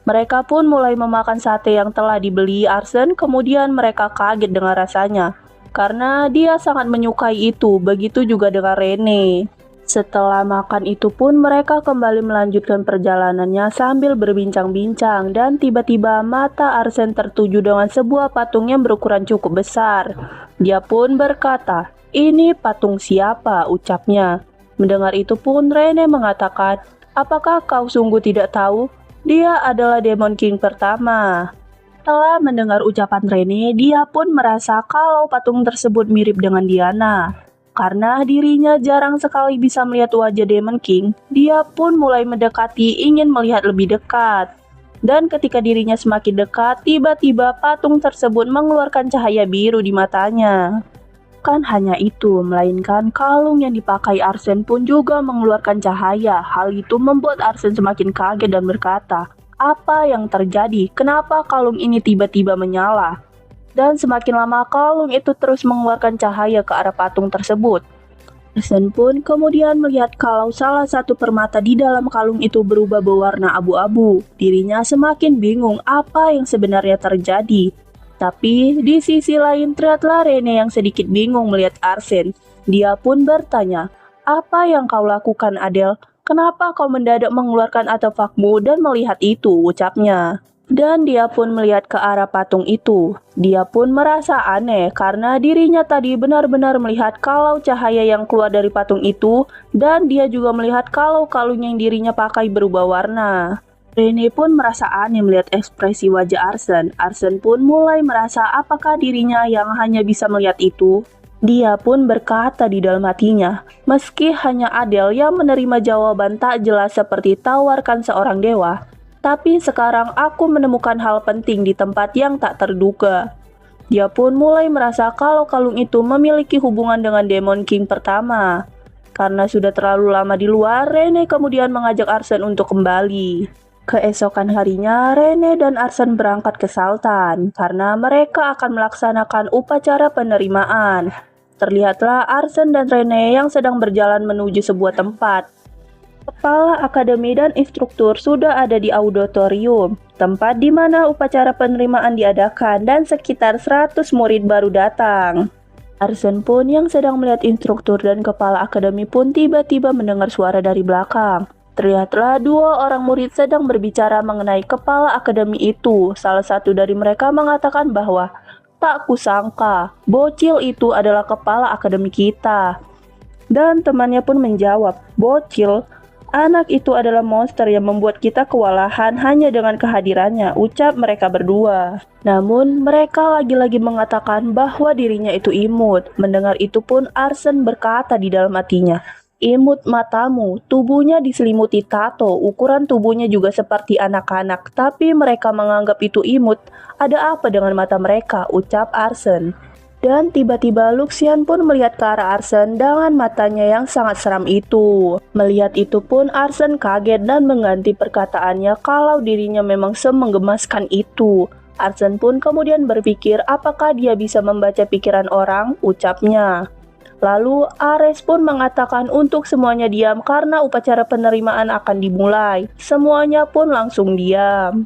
Mereka pun mulai memakan sate yang telah dibeli Arsen, kemudian mereka kaget dengan rasanya. Karena dia sangat menyukai itu, begitu juga dengan Rene. Setelah makan itu pun mereka kembali melanjutkan perjalanannya sambil berbincang-bincang dan tiba-tiba mata Arsen tertuju dengan sebuah patung yang berukuran cukup besar. Dia pun berkata, "Ini patung siapa?" ucapnya. Mendengar itu pun Rene mengatakan, "Apakah kau sungguh tidak tahu? Dia adalah Demon King pertama." Setelah mendengar ucapan Rene, dia pun merasa kalau patung tersebut mirip dengan Diana. Karena dirinya jarang sekali bisa melihat wajah Demon King, dia pun mulai mendekati ingin melihat lebih dekat. Dan ketika dirinya semakin dekat, tiba-tiba patung tersebut mengeluarkan cahaya biru di matanya. Bukan hanya itu, melainkan kalung yang dipakai Arsen pun juga mengeluarkan cahaya. Hal itu membuat Arsen semakin kaget dan berkata, "Apa yang terjadi? Kenapa kalung ini tiba-tiba menyala?" Dan semakin lama kalung itu terus mengeluarkan cahaya ke arah patung tersebut. Arsen pun kemudian melihat kalau salah satu permata di dalam kalung itu berubah berwarna abu-abu. Dirinya semakin bingung apa yang sebenarnya terjadi. Tapi di sisi lain terlihatlah Rene yang sedikit bingung melihat Arsen. Dia pun bertanya, "Apa yang kau lakukan, Adele? Kenapa kau mendadak mengeluarkan artefakmu dan melihat itu?" ucapnya. Dan dia pun melihat ke arah patung itu. Dia pun merasa aneh karena dirinya tadi benar-benar melihat kalau cahaya yang keluar dari patung itu dan dia juga melihat kalau kalung yang dirinya pakai berubah warna. Rene pun merasa aneh melihat ekspresi wajah Arsen. Arsen pun mulai merasa apakah dirinya yang hanya bisa melihat itu. Dia pun berkata di dalam hatinya, meski hanya Adele yang menerima jawaban tak jelas seperti tawarkan seorang dewa, tapi sekarang aku menemukan hal penting di tempat yang tak terduga. Dia pun mulai merasa kalau kalung itu memiliki hubungan dengan Demon King pertama. Karena sudah terlalu lama di luar, Rene kemudian mengajak Arsen untuk kembali. Keesokan harinya, Rene dan Arsen berangkat ke Sultan karena mereka akan melaksanakan upacara penerimaan. Terlihatlah Arsen dan Rene yang sedang berjalan menuju sebuah tempat. Kepala akademi dan instruktur sudah ada di auditorium, tempat di mana upacara penerimaan diadakan dan sekitar 100 murid baru datang. Arsen pun yang sedang melihat instruktur dan kepala akademi pun tiba-tiba mendengar suara dari belakang. Terlihatlah dua orang murid sedang berbicara mengenai kepala akademi itu. Salah satu dari mereka mengatakan bahwa, "Tak kusangka, bocil itu adalah kepala akademi kita." Dan temannya pun menjawab, "Bocil, anak itu adalah monster yang membuat kita kewalahan hanya dengan kehadirannya," ucap mereka berdua. Namun, mereka lagi-lagi mengatakan bahwa dirinya itu imut. Mendengar itu pun Arsene berkata di dalam hatinya, "Imut matamu, tubuhnya diselimuti tato, ukuran tubuhnya juga seperti anak-anak, tapi mereka menganggap itu imut. Ada apa dengan mata mereka?" ucap Arsene. Dan tiba-tiba Luxian pun melihat ke arah Arsene dengan matanya yang sangat seram itu. Melihat itu pun Arsene kaget dan mengganti perkataannya kalau dirinya memang semenggemaskan itu. Arsene pun kemudian berpikir apakah dia bisa membaca pikiran orang, ucapnya. Lalu Ares pun mengatakan untuk semuanya diam karena upacara penerimaan akan dimulai. Semuanya pun langsung diam.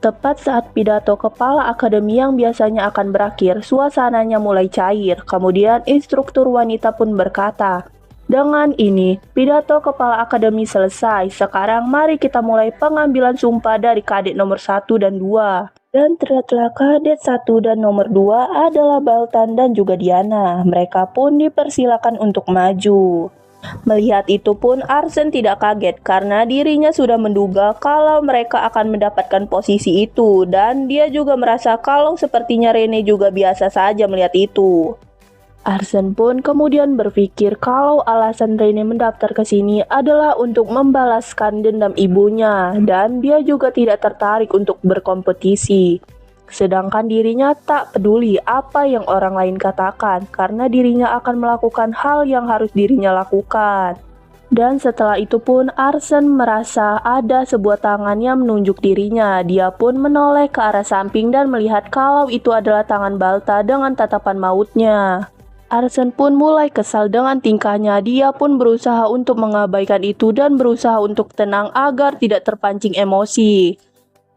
Tepat saat pidato kepala akademi yang biasanya akan berakhir, suasananya mulai cair. Kemudian instruktur wanita pun berkata, "Dengan ini, pidato kepala akademi selesai. Sekarang mari kita mulai pengambilan sumpah dari kadet nomor 1 dan 2. Dan terlihatlah kadet 1 dan nomor 2 adalah Baltan dan juga Diana. Mereka pun dipersilakan untuk maju. Melihat itu pun Arsene tidak kaget karena dirinya sudah menduga kalau mereka akan mendapatkan posisi itu, dan dia juga merasa kalau sepertinya Rene juga biasa saja melihat itu. Arsene pun kemudian berpikir kalau alasan Rene mendaftar ke sini adalah untuk membalaskan dendam ibunya, dan dia juga tidak tertarik untuk berkompetisi. Sedangkan dirinya tak peduli apa yang orang lain katakan, karena dirinya akan melakukan hal yang harus dirinya lakukan. Dan setelah itu pun Arsene merasa ada sebuah tangan yang menunjuk dirinya. Dia pun menoleh ke arah samping dan melihat kalau itu adalah tangan Balta dengan tatapan mautnya. Arsene pun mulai kesal dengan tingkahnya. Dia pun berusaha untuk mengabaikan itu dan berusaha untuk tenang agar tidak terpancing emosi.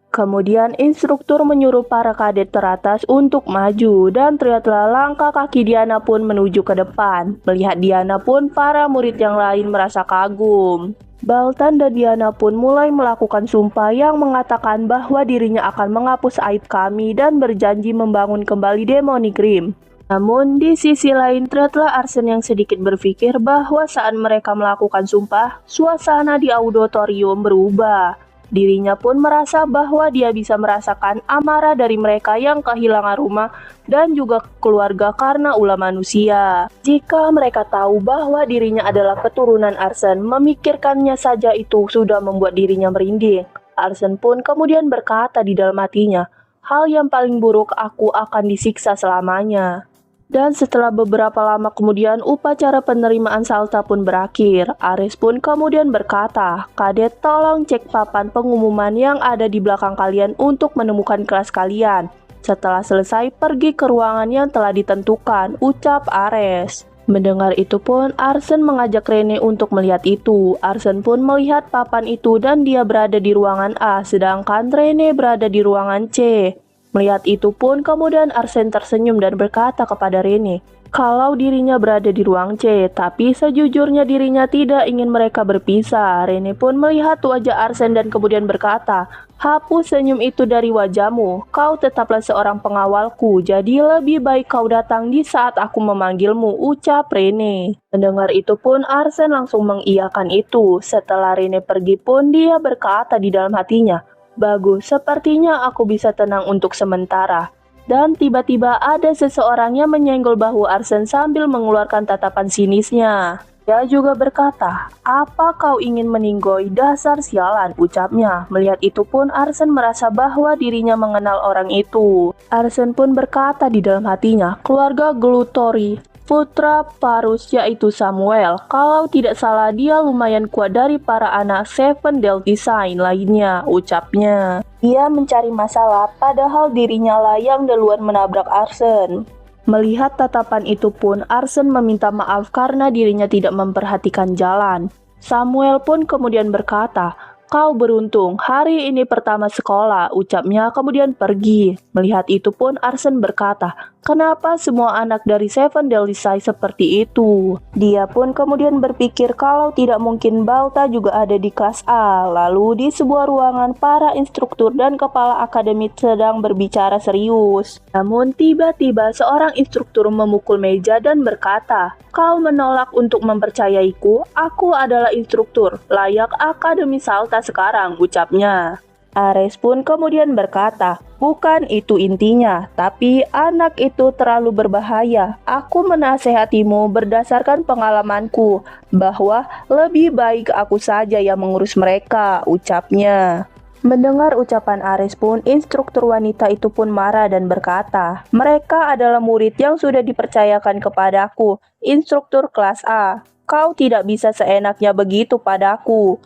Kemudian instruktur menyuruh para kadet teratas untuk maju, dan terlihatlah langkah kaki Diana pun menuju ke depan. Melihat Diana pun para murid yang lain merasa kagum. Baltan dan Diana pun mulai melakukan sumpah yang mengatakan bahwa dirinya akan menghapus aib kami dan berjanji membangun kembali Demonic Rim. Namun di sisi lain terlihatlah Arsene yang sedikit berpikir bahwa saat mereka melakukan sumpah, suasana di auditorium berubah. Dirinya pun merasa bahwa dia bisa merasakan amarah dari mereka yang kehilangan rumah dan juga keluarga karena ulah manusia. Jika mereka tahu bahwa dirinya adalah keturunan Arsene, memikirkannya saja itu sudah membuat dirinya merinding. Arsene pun kemudian berkata di dalam hatinya, "Hal yang paling buruk, aku akan disiksa selamanya." Dan setelah beberapa lama kemudian upacara penerimaan Salta pun berakhir. Ares pun kemudian berkata, "Kadet, tolong cek papan pengumuman yang ada di belakang kalian untuk menemukan kelas kalian. Setelah selesai pergi ke ruangan yang telah ditentukan," ucap Ares. Mendengar itu pun Arsene mengajak Rene untuk melihat itu. Arsene pun melihat papan itu dan dia berada di ruangan A, sedangkan Rene berada di ruangan C. Melihat itu pun kemudian Arsene tersenyum dan berkata kepada Rene kalau dirinya berada di ruang C, tapi sejujurnya dirinya tidak ingin mereka berpisah. Rene pun melihat wajah Arsene dan kemudian berkata, "Hapus senyum itu dari wajahmu, kau tetaplah seorang pengawalku, jadi lebih baik kau datang di saat aku memanggilmu," ucap Rene. Mendengar itu pun Arsene langsung mengiyakan itu. Setelah Rene pergi pun dia berkata di dalam hatinya, "Bagus, sepertinya aku bisa tenang untuk sementara." Dan tiba-tiba ada seseorang yang menyenggol bahu Arsene sambil mengeluarkan tatapan sinisnya. Dia juga berkata, "Apa kau ingin meninggoy? Dasar sialan," ucapnya. Melihat itu pun Arsene merasa bahwa dirinya mengenal orang itu. Arsene pun berkata di dalam hatinya, "Keluarga Glutori, putra Parus yaitu Samuel. Kalau tidak salah dia lumayan kuat dari para anak Seven Delta Sign lainnya," ucapnya. Dia mencari masalah padahal dirinya lah yang duluan menabrak Arsene. Melihat tatapan itu pun Arsene meminta maaf karena dirinya tidak memperhatikan jalan. Samuel pun kemudian berkata, Kau beruntung, hari ini pertama sekolah, ucapnya kemudian pergi. Melihat itu pun Arsen berkata, kenapa semua anak dari Seven Deadly Sins seperti itu? Dia pun kemudian berpikir kalau tidak mungkin Balta juga ada di kelas A. Lalu di sebuah ruangan para instruktur dan kepala akademi sedang berbicara serius. Namun tiba-tiba seorang instruktur memukul meja dan berkata, kau menolak untuk mempercayaiku, aku adalah instruktur, layak Akademi Salta sekarang, ucapnya. Ares pun kemudian berkata, bukan itu intinya, tapi anak itu terlalu berbahaya. Aku menasehatimu berdasarkan pengalamanku, bahwa lebih baik aku saja yang mengurus mereka, ucapnya. Mendengar ucapan Ares pun, instruktur wanita itu pun marah dan berkata, mereka adalah murid yang sudah dipercayakan kepadaku, instruktur kelas A. Kau tidak bisa seenaknya begitu padaku.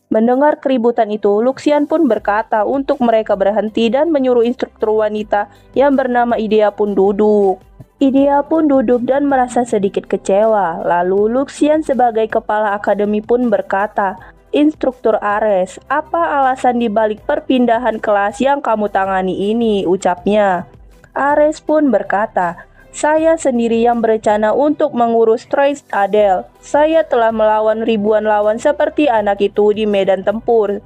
Mendengar keributan itu, Luxian pun berkata untuk mereka berhenti dan menyuruh instruktur wanita yang bernama Idea pun duduk. Idea pun duduk dan merasa sedikit kecewa. Lalu Luxian sebagai kepala akademi pun berkata, instruktur Ares, apa alasan dibalik perpindahan kelas yang kamu tangani ini, ucapnya. Ares pun berkata, saya sendiri yang berencana untuk mengurus Trace Adele. Saya telah melawan ribuan lawan seperti anak itu di medan tempur.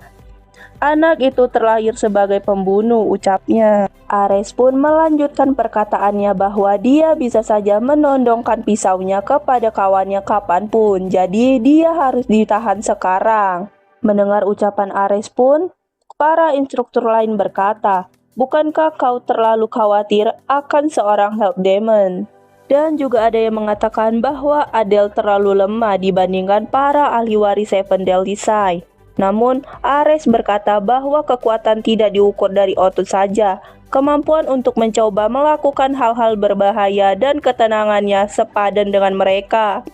Anak itu terlahir sebagai pembunuh, ucapnya. Ares pun melanjutkan perkataannya bahwa dia bisa saja menodongkan pisaunya kepada kawannya kapanpun, jadi dia harus ditahan sekarang. Mendengar ucapan Ares pun, para instruktur lain berkata, bukankah kau terlalu khawatir akan seorang Help Demon? Dan juga ada yang mengatakan bahwa Adele terlalu lemah dibandingkan para ahli waris Seven Deadly Sins. Namun, Ares berkata bahwa kekuatan tidak diukur dari otot saja. Kemampuan untuk mencoba melakukan hal-hal berbahaya dan ketenangannya sepadan dengan mereka,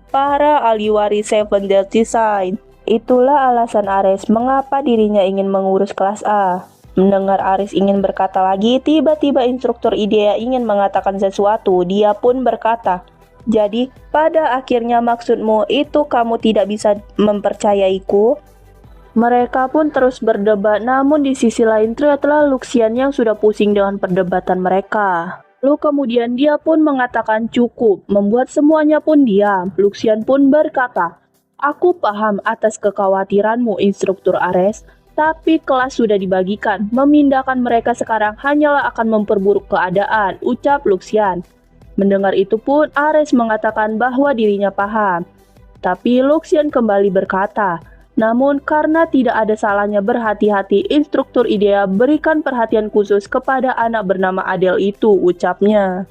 para ahli waris Seven Deadly Sins. Itulah alasan Ares mengapa dirinya ingin mengurus kelas A. Mendengar Ares ingin berkata lagi, tiba-tiba instruktur Idea ingin mengatakan sesuatu. Dia pun berkata, jadi pada akhirnya maksudmu itu kamu tidak bisa mempercayaiku? Mereka pun terus berdebat, namun di sisi lain ternyata Luxian yang sudah pusing dengan perdebatan mereka. Lalu kemudian dia pun mengatakan cukup, membuat semuanya pun diam. Luxian pun berkata, aku paham atas kekhawatiranmu instruktur Ares, tapi kelas sudah dibagikan, memindahkan mereka sekarang hanyalah akan memperburuk keadaan, ucap Luxian. Mendengar itu pun Ares mengatakan bahwa dirinya paham. Tapi Luxian kembali berkata, namun karena tidak ada salahnya berhati-hati, instruktur Idea berikan perhatian khusus kepada anak bernama Adele itu, ucapnya.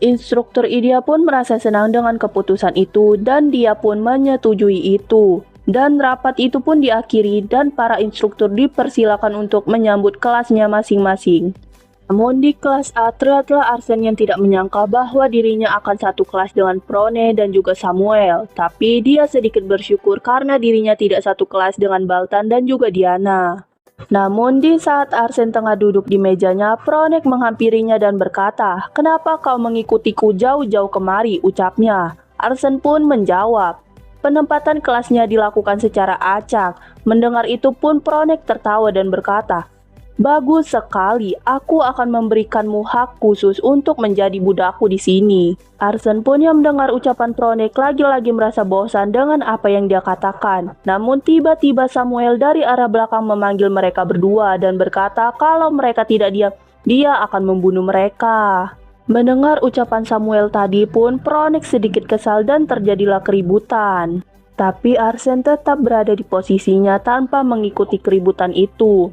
Instruktur Idea pun merasa senang dengan keputusan itu dan dia pun menyetujui itu. Dan rapat itu pun diakhiri dan para instruktur dipersilakan untuk menyambut kelasnya masing-masing. Namun di kelas A ternyata Arsen yang tidak menyangka bahwa dirinya akan satu kelas dengan Prone dan juga Samuel. Tapi dia sedikit bersyukur karena dirinya tidak satu kelas dengan Baltan dan juga Diana. Namun di saat Arsen tengah duduk di mejanya, Pronek menghampirinya dan berkata, kenapa kau mengikutiku jauh-jauh kemari, ucapnya. Arsen pun menjawab, penempatan kelasnya dilakukan secara acak. Mendengar itu pun Pronek tertawa dan berkata, bagus sekali, aku akan memberikanmu hak khusus untuk menjadi budakku di sini. Arsen pun yang mendengar ucapan Pronek lagi-lagi merasa bosan dengan apa yang dia katakan. Namun tiba-tiba Samuel dari arah belakang memanggil mereka berdua dan berkata kalau mereka tidak diam, dia akan membunuh mereka. Mendengar ucapan Samuel tadi pun Pronek sedikit kesal dan terjadilah keributan. Tapi Arsen tetap berada di posisinya tanpa mengikuti keributan itu.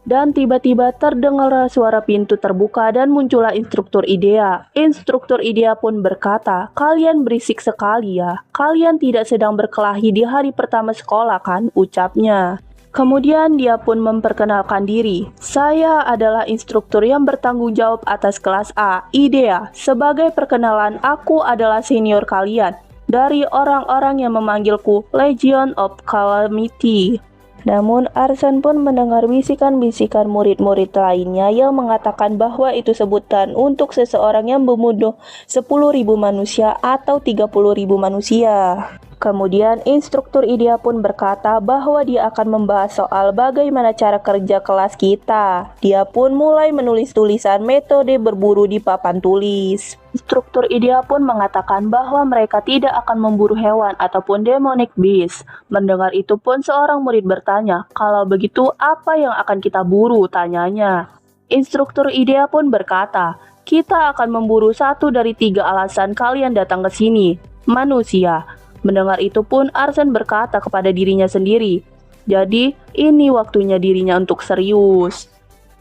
Dan tiba-tiba terdengar suara pintu terbuka dan muncullah instruktur Idea. Instruktur Idea pun berkata, kalian berisik sekali ya. Kalian tidak sedang berkelahi di hari pertama sekolah kan, ucapnya. Kemudian dia pun memperkenalkan diri. Saya adalah instruktur yang bertanggung jawab atas kelas A, Idea. Sebagai perkenalan, aku adalah senior kalian. Dari orang-orang yang memanggilku Legion of Calamity. Namun Arsen pun mendengar bisikan-bisikan murid-murid lainnya yang mengatakan bahwa itu sebutan untuk seseorang yang membunuh 10.000 manusia atau 30.000 manusia. Kemudian instruktur Idea pun berkata bahwa dia akan membahas soal bagaimana cara kerja kelas kita. Dia pun mulai menulis tulisan metode berburu di papan tulis. Instruktur Idea pun mengatakan bahwa mereka tidak akan memburu hewan ataupun demonic beast. Mendengar itu pun seorang murid bertanya, "Kalau begitu apa yang akan kita buru?" tanyanya. Instruktur Idea pun berkata, "Kita akan memburu satu dari 3 alasan kalian datang ke sini, manusia." Mendengar itu pun Arsene berkata kepada dirinya sendiri, jadi ini waktunya dirinya untuk serius.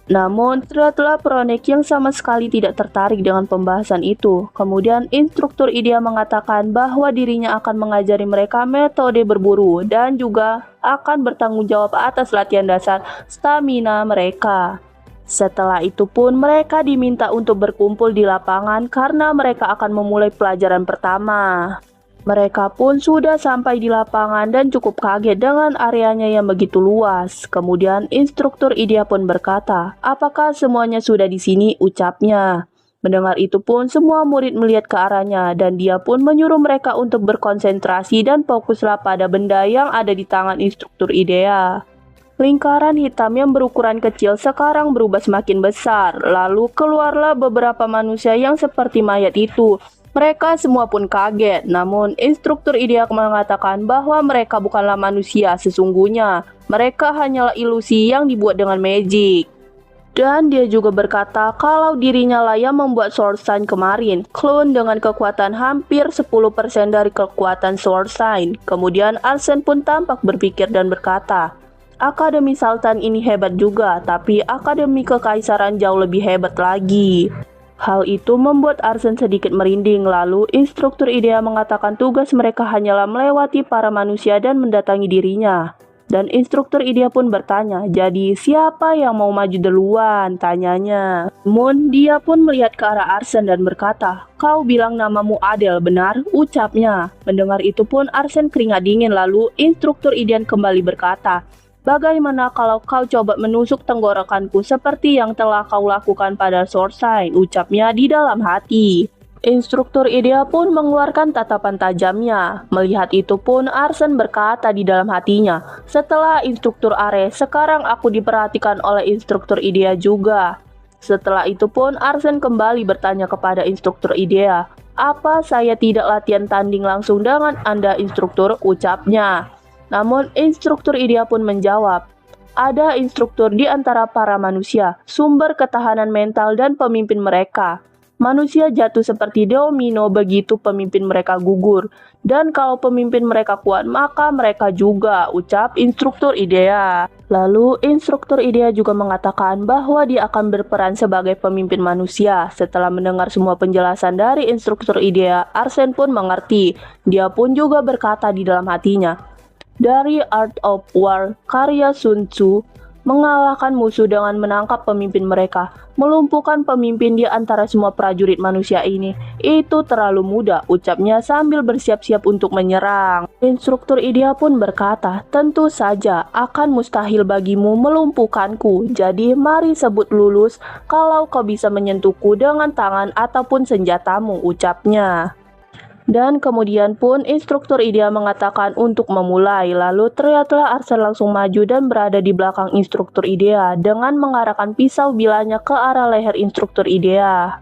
Namun terlihatlah Pronek yang sama sekali tidak tertarik dengan pembahasan itu. Kemudian instruktur Idea mengatakan bahwa dirinya akan mengajari mereka metode berburu dan juga akan bertanggung jawab atas latihan dasar stamina mereka. Setelah itu pun mereka diminta untuk berkumpul di lapangan karena mereka akan memulai pelajaran pertama. Mereka pun sudah sampai di lapangan dan cukup kaget dengan areanya yang begitu luas. Kemudian instruktur Idea pun berkata, "Apakah semuanya sudah di sini?" ucapnya. Mendengar itu pun semua murid melihat ke arahnya dan dia pun menyuruh mereka untuk berkonsentrasi dan fokuslah pada benda yang ada di tangan instruktur Idea. Lingkaran hitam yang berukuran kecil sekarang berubah semakin besar. Lalu keluarlah beberapa manusia yang seperti mayat itu. Mereka semua pun kaget, namun instruktur Idea mengatakan bahwa mereka bukanlah manusia sesungguhnya. Mereka hanyalah ilusi yang dibuat dengan magic. Dan dia juga berkata kalau dirinya lah yang membuat Sword Sign kemarin, klon dengan kekuatan hampir 10% dari kekuatan Sword Sign. Kemudian Arsene pun tampak berpikir dan berkata, "Akademi Sultan ini hebat juga, tapi Akademi Kekaisaran jauh lebih hebat lagi." Hal itu membuat Arsene sedikit merinding. Lalu instruktur Idea mengatakan tugas mereka hanyalah melewati para manusia dan mendatangi dirinya. Dan instruktur Idea pun bertanya, "Jadi siapa yang mau maju duluan?" tanyanya. Namun dia pun melihat ke arah Arsene dan berkata, "Kau bilang namamu Adele, benar?" ucapnya. Mendengar itu pun Arsene keringat dingin. Lalu instruktur Idea kembali berkata, "Bagaimana kalau kau coba menusuk tenggorokanku seperti yang telah kau lakukan pada Sword Sign?" ucapnya di dalam hati. Instruktur Idea pun mengeluarkan tatapan tajamnya. Melihat itu pun Arsene berkata di dalam hatinya, "Setelah instruktur Ares, sekarang aku diperhatikan oleh instruktur Idea juga." Setelah itu pun Arsene kembali bertanya kepada instruktur Idea, "Apa saya tidak latihan tanding langsung dengan Anda instruktur?" ucapnya. Namun instruktur Idea pun menjawab, "Ada instruktur di antara para manusia, sumber ketahanan mental dan pemimpin mereka. Manusia jatuh seperti domino begitu pemimpin mereka gugur. Dan kalau pemimpin mereka kuat, maka mereka juga," ucap instruktur Idea. Lalu instruktur Idea juga mengatakan bahwa dia akan berperan sebagai pemimpin manusia. Setelah mendengar semua penjelasan dari instruktur Idea, Arsene pun mengerti. Dia pun juga berkata di dalam hatinya, "Dari Art of War, karya Sun Tzu, mengalahkan musuh dengan menangkap pemimpin mereka, melumpuhkan pemimpin di antara semua prajurit manusia ini, itu terlalu mudah," ucapnya sambil bersiap-siap untuk menyerang. Instruktur Idea pun berkata, "Tentu saja akan mustahil bagimu melumpuhkanku, jadi mari sebut lulus kalau kau bisa menyentuhku dengan tangan ataupun senjatamu," ucapnya. Dan kemudian pun instruktur Idea mengatakan untuk memulai. Lalu terlihatlah Arsene langsung maju dan berada di belakang instruktur Idea dengan mengarahkan pisau bilanya ke arah leher instruktur Idea.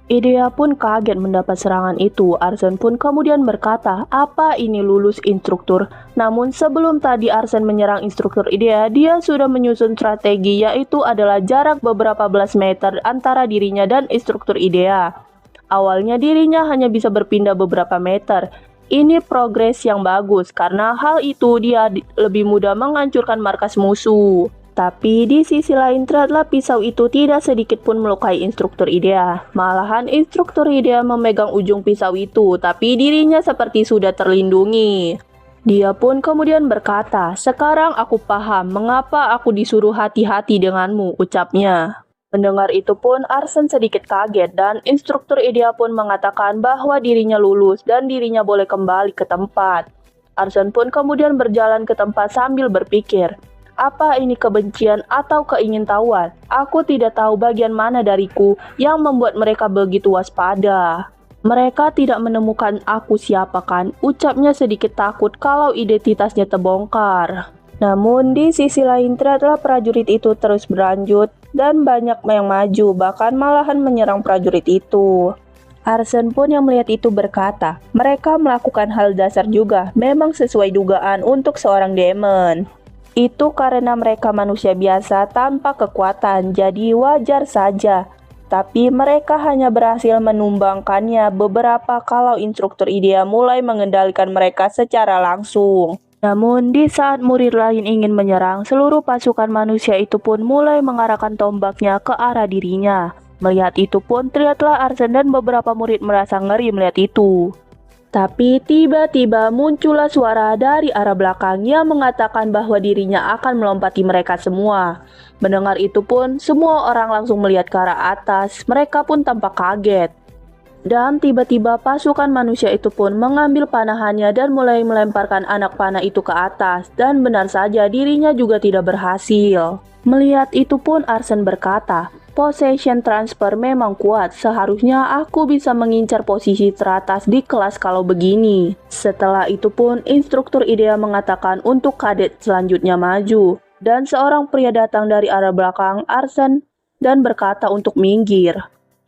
Idea pun kaget mendapat serangan itu. Arsene pun kemudian berkata, "Apa ini lulus instruktur?" Namun sebelum tadi Arsene menyerang instruktur Idea, dia sudah menyusun strategi, yaitu adalah jarak beberapa belas meter antara dirinya dan instruktur Idea. Awalnya dirinya hanya bisa berpindah beberapa meter. Ini progres yang bagus, karena hal itu dia lebih mudah menghancurkan markas musuh. Tapi di sisi lain terlihatlah pisau itu tidak sedikit pun melukai instruktur Idea. Malahan instruktur Idea memegang ujung pisau itu, tapi dirinya seperti sudah terlindungi. Dia pun kemudian berkata, "Sekarang aku paham mengapa aku disuruh hati-hati denganmu," ucapnya. Mendengar itu pun Arsene sedikit kaget dan instruktur Idea pun mengatakan bahwa dirinya lulus dan dirinya boleh kembali ke tempat. Arsene pun kemudian berjalan ke tempat sambil berpikir, "Apa ini kebencian atau keingintahuan? Aku tidak tahu bagian mana dariku yang membuat mereka begitu waspada." Mereka tidak menemukan aku siapa kan, ucapnya sedikit takut kalau identitasnya terbongkar. Namun di sisi lain ternyata prajurit itu terus berlanjut dan banyak yang maju, bahkan malahan menyerang prajurit itu. Arsen pun yang melihat itu berkata, mereka melakukan hal dasar juga, memang sesuai dugaan untuk seorang demon. Itu karena mereka manusia biasa tanpa kekuatan, jadi wajar saja. Tapi mereka hanya berhasil menumbangkannya beberapa kalau instruktur IDEA mulai mengendalikan mereka secara langsung. Namun di saat murid lain ingin menyerang, seluruh pasukan manusia itu pun mulai mengarahkan tombaknya ke arah dirinya. Melihat itu pun teriaklah Arsen dan beberapa murid merasa ngeri melihat itu. Tapi tiba-tiba muncullah suara dari arah belakang yang mengatakan bahwa dirinya akan melompati mereka semua. Mendengar itu pun semua orang langsung melihat ke arah atas, mereka pun tampak kaget. Dan tiba-tiba pasukan manusia itu pun mengambil panahannya dan mulai melemparkan anak panah itu ke atas. Dan benar saja dirinya juga tidak berhasil. Melihat itu pun Arsen berkata, possession transfer memang kuat, seharusnya aku bisa mengincar posisi teratas di kelas kalau begini. Setelah itu pun instruktur IDEA mengatakan untuk kadet selanjutnya maju. Dan seorang pria datang dari arah belakang Arsen dan berkata untuk minggir.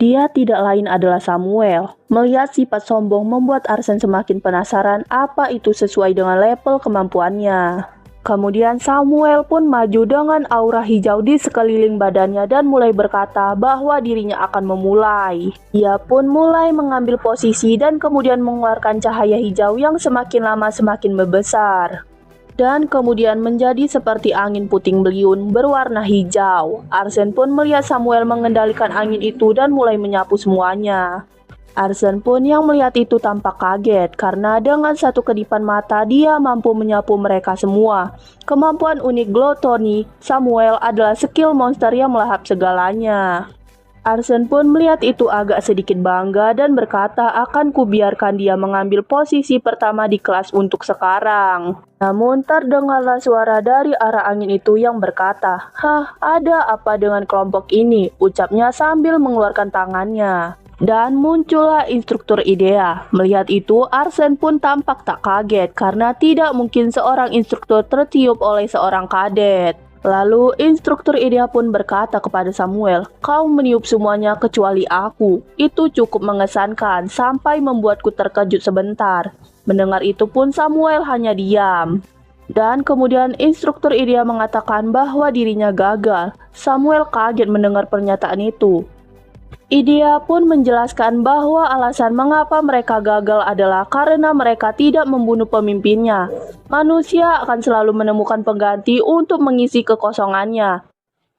Dia tidak lain adalah Samuel. Melihat sifat sombong membuat Arsen semakin penasaran apa itu sesuai dengan level kemampuannya. Kemudian Samuel pun maju dengan aura hijau di sekeliling badannya dan mulai berkata bahwa dirinya akan memulai. Ia pun mulai mengambil posisi dan kemudian mengeluarkan cahaya hijau yang semakin lama semakin membesar. Dan kemudian menjadi seperti angin puting beliung berwarna hijau. Arsen pun melihat Samuel mengendalikan angin itu dan mulai menyapu semuanya. Arsen pun yang melihat itu tampak kaget karena dengan satu kedipan mata dia mampu menyapu mereka semua. Kemampuan unik Glotoni, Samuel adalah skill monster yang melahap segalanya. Arsen pun melihat itu agak sedikit bangga dan berkata akan kubiarkan dia mengambil posisi pertama di kelas untuk sekarang. Namun terdengarlah suara dari arah angin itu yang berkata, "Hah, ada apa dengan kelompok ini?" ucapnya sambil mengeluarkan tangannya. Dan muncullah instruktur IDEA. Melihat itu, Arsen pun tampak tak kaget karena tidak mungkin seorang instruktur tertiup oleh seorang kadet. Lalu instruktur IDEA pun berkata kepada Samuel, "Kau meniup semuanya kecuali aku." Itu cukup mengesankan sampai membuatku terkejut sebentar. Mendengar itu pun Samuel hanya diam. Dan kemudian instruktur IDEA mengatakan bahwa dirinya gagal. Samuel kaget mendengar pernyataan itu. IDEA pun menjelaskan bahwa alasan mengapa mereka gagal adalah karena mereka tidak membunuh pemimpinnya. Manusia akan selalu menemukan pengganti untuk mengisi kekosongannya.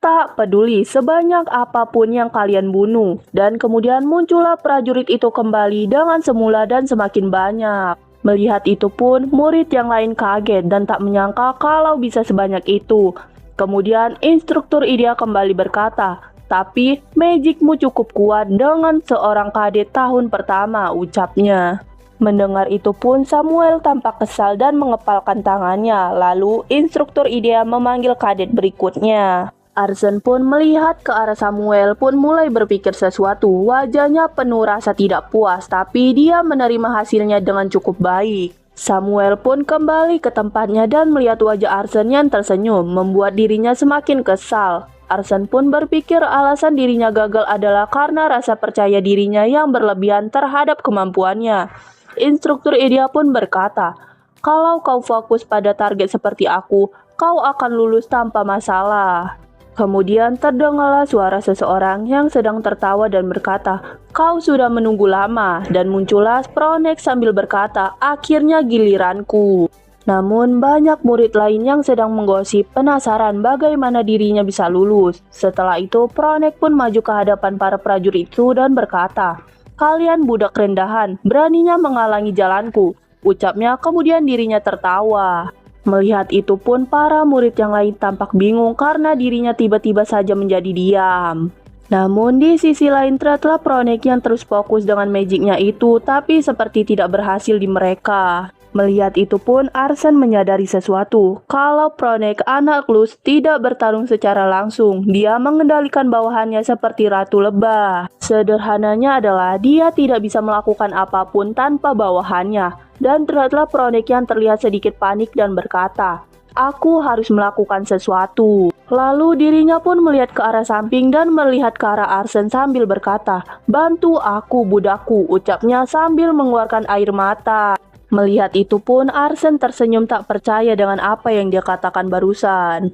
Tak peduli sebanyak apapun yang kalian bunuh. Dan kemudian muncullah prajurit itu kembali dengan semula dan semakin banyak. Melihat itu pun murid yang lain kaget dan tak menyangka kalau bisa sebanyak itu. Kemudian instruktur IDEA kembali berkata, "Tapi magicmu cukup kuat dengan seorang kadet tahun pertama," ucapnya. Mendengar itu pun Samuel tampak kesal dan mengepalkan tangannya. Lalu instruktur IDEA memanggil kadet berikutnya. Arsen pun melihat ke arah Samuel pun mulai berpikir sesuatu. Wajahnya penuh rasa tidak puas, tapi dia menerima hasilnya dengan cukup baik. Samuel pun kembali ke tempatnya dan melihat wajah Arsen yang tersenyum, membuat dirinya semakin kesal. Arsen pun berpikir alasan dirinya gagal adalah karena rasa percaya dirinya yang berlebihan terhadap kemampuannya. Instruktur IDEA pun berkata, "Kalau kau fokus pada target seperti aku, kau akan lulus tanpa masalah." Kemudian terdengarlah suara seseorang yang sedang tertawa dan berkata, "Kau sudah menunggu lama." Dan muncullah Spronek sambil berkata, "Akhirnya giliranku." Namun banyak murid lain yang sedang menggosip penasaran bagaimana dirinya bisa lulus. Setelah itu Pronek pun maju ke hadapan para prajurit itu dan berkata, "Kalian budak rendahan, beraninya menghalangi jalanku," ucapnya kemudian dirinya tertawa. Melihat itu pun para murid yang lain tampak bingung karena dirinya tiba-tiba saja menjadi diam. Namun di sisi lain ternyata Pronek yang terus fokus dengan magicnya itu tapi seperti tidak berhasil di mereka. Melihat itu pun Arsen menyadari sesuatu, kalau Pronek anak Luz tidak bertarung secara langsung, dia mengendalikan bawahannya seperti ratu lebah. Sederhananya adalah dia tidak bisa melakukan apapun tanpa bawahannya, dan terlihatlah Pronek yang terlihat sedikit panik dan berkata, "Aku harus melakukan sesuatu." Lalu dirinya pun melihat ke arah samping dan melihat ke arah Arsen sambil berkata, "Bantu aku budakku," ucapnya sambil mengeluarkan air mata. Melihat itu pun Arsen tersenyum tak percaya dengan apa yang dia katakan barusan.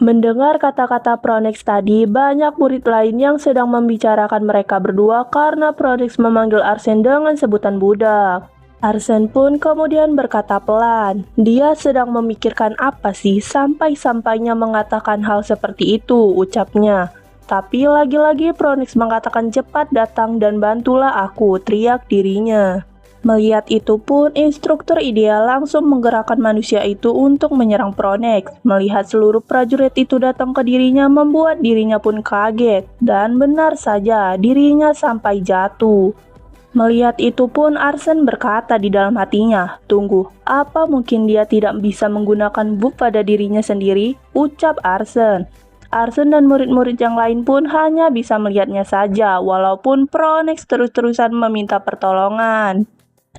Mendengar kata-kata Pronex tadi, banyak murid lain yang sedang membicarakan mereka berdua karena Pronex memanggil Arsen dengan sebutan budak. Arsen pun kemudian berkata pelan, dia sedang memikirkan apa sih sampai-sampainya mengatakan hal seperti itu, ucapnya. Tapi lagi-lagi Pronex mengatakan cepat datang dan bantulah aku, teriak dirinya. Melihat itu pun, instruktur ideal langsung menggerakkan manusia itu untuk menyerang Pronex. Melihat seluruh prajurit itu datang ke dirinya membuat dirinya pun kaget. Dan benar saja, dirinya sampai jatuh. Melihat itu pun Arsen berkata di dalam hatinya, "Tunggu, apa mungkin dia tidak bisa menggunakan buff pada dirinya sendiri?" ucap Arsen. Arsen dan murid-murid yang lain pun hanya bisa melihatnya saja, walaupun Pronex terus-terusan meminta pertolongan.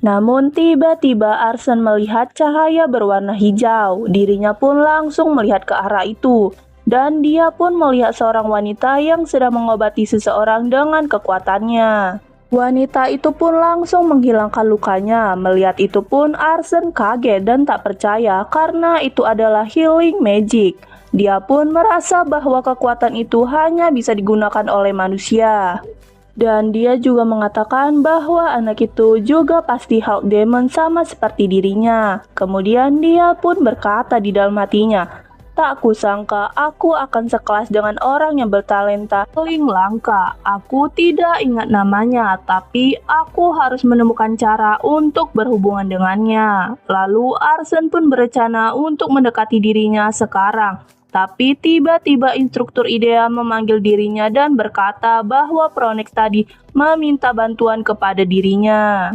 Namun tiba-tiba Arsen melihat cahaya berwarna hijau, dirinya pun langsung melihat ke arah itu. Dan dia pun melihat seorang wanita yang sedang mengobati seseorang dengan kekuatannya. Wanita itu pun langsung menghilangkan lukanya. Melihat itu pun Arsen kaget dan tak percaya karena itu adalah healing magic. Dia pun merasa bahwa kekuatan itu hanya bisa digunakan oleh manusia. Dan dia juga mengatakan bahwa anak itu juga pasti half demon sama seperti dirinya. Kemudian dia pun berkata di dalam hatinya, "Tak kusangka aku akan sekelas dengan orang yang bertalenta paling langka. Aku tidak ingat namanya, tapi aku harus menemukan cara untuk berhubungan dengannya." Lalu Arsen pun berencana untuk mendekati dirinya sekarang. Tapi tiba-tiba instruktur ideal memanggil dirinya dan berkata bahwa Pronex tadi meminta bantuan kepada dirinya.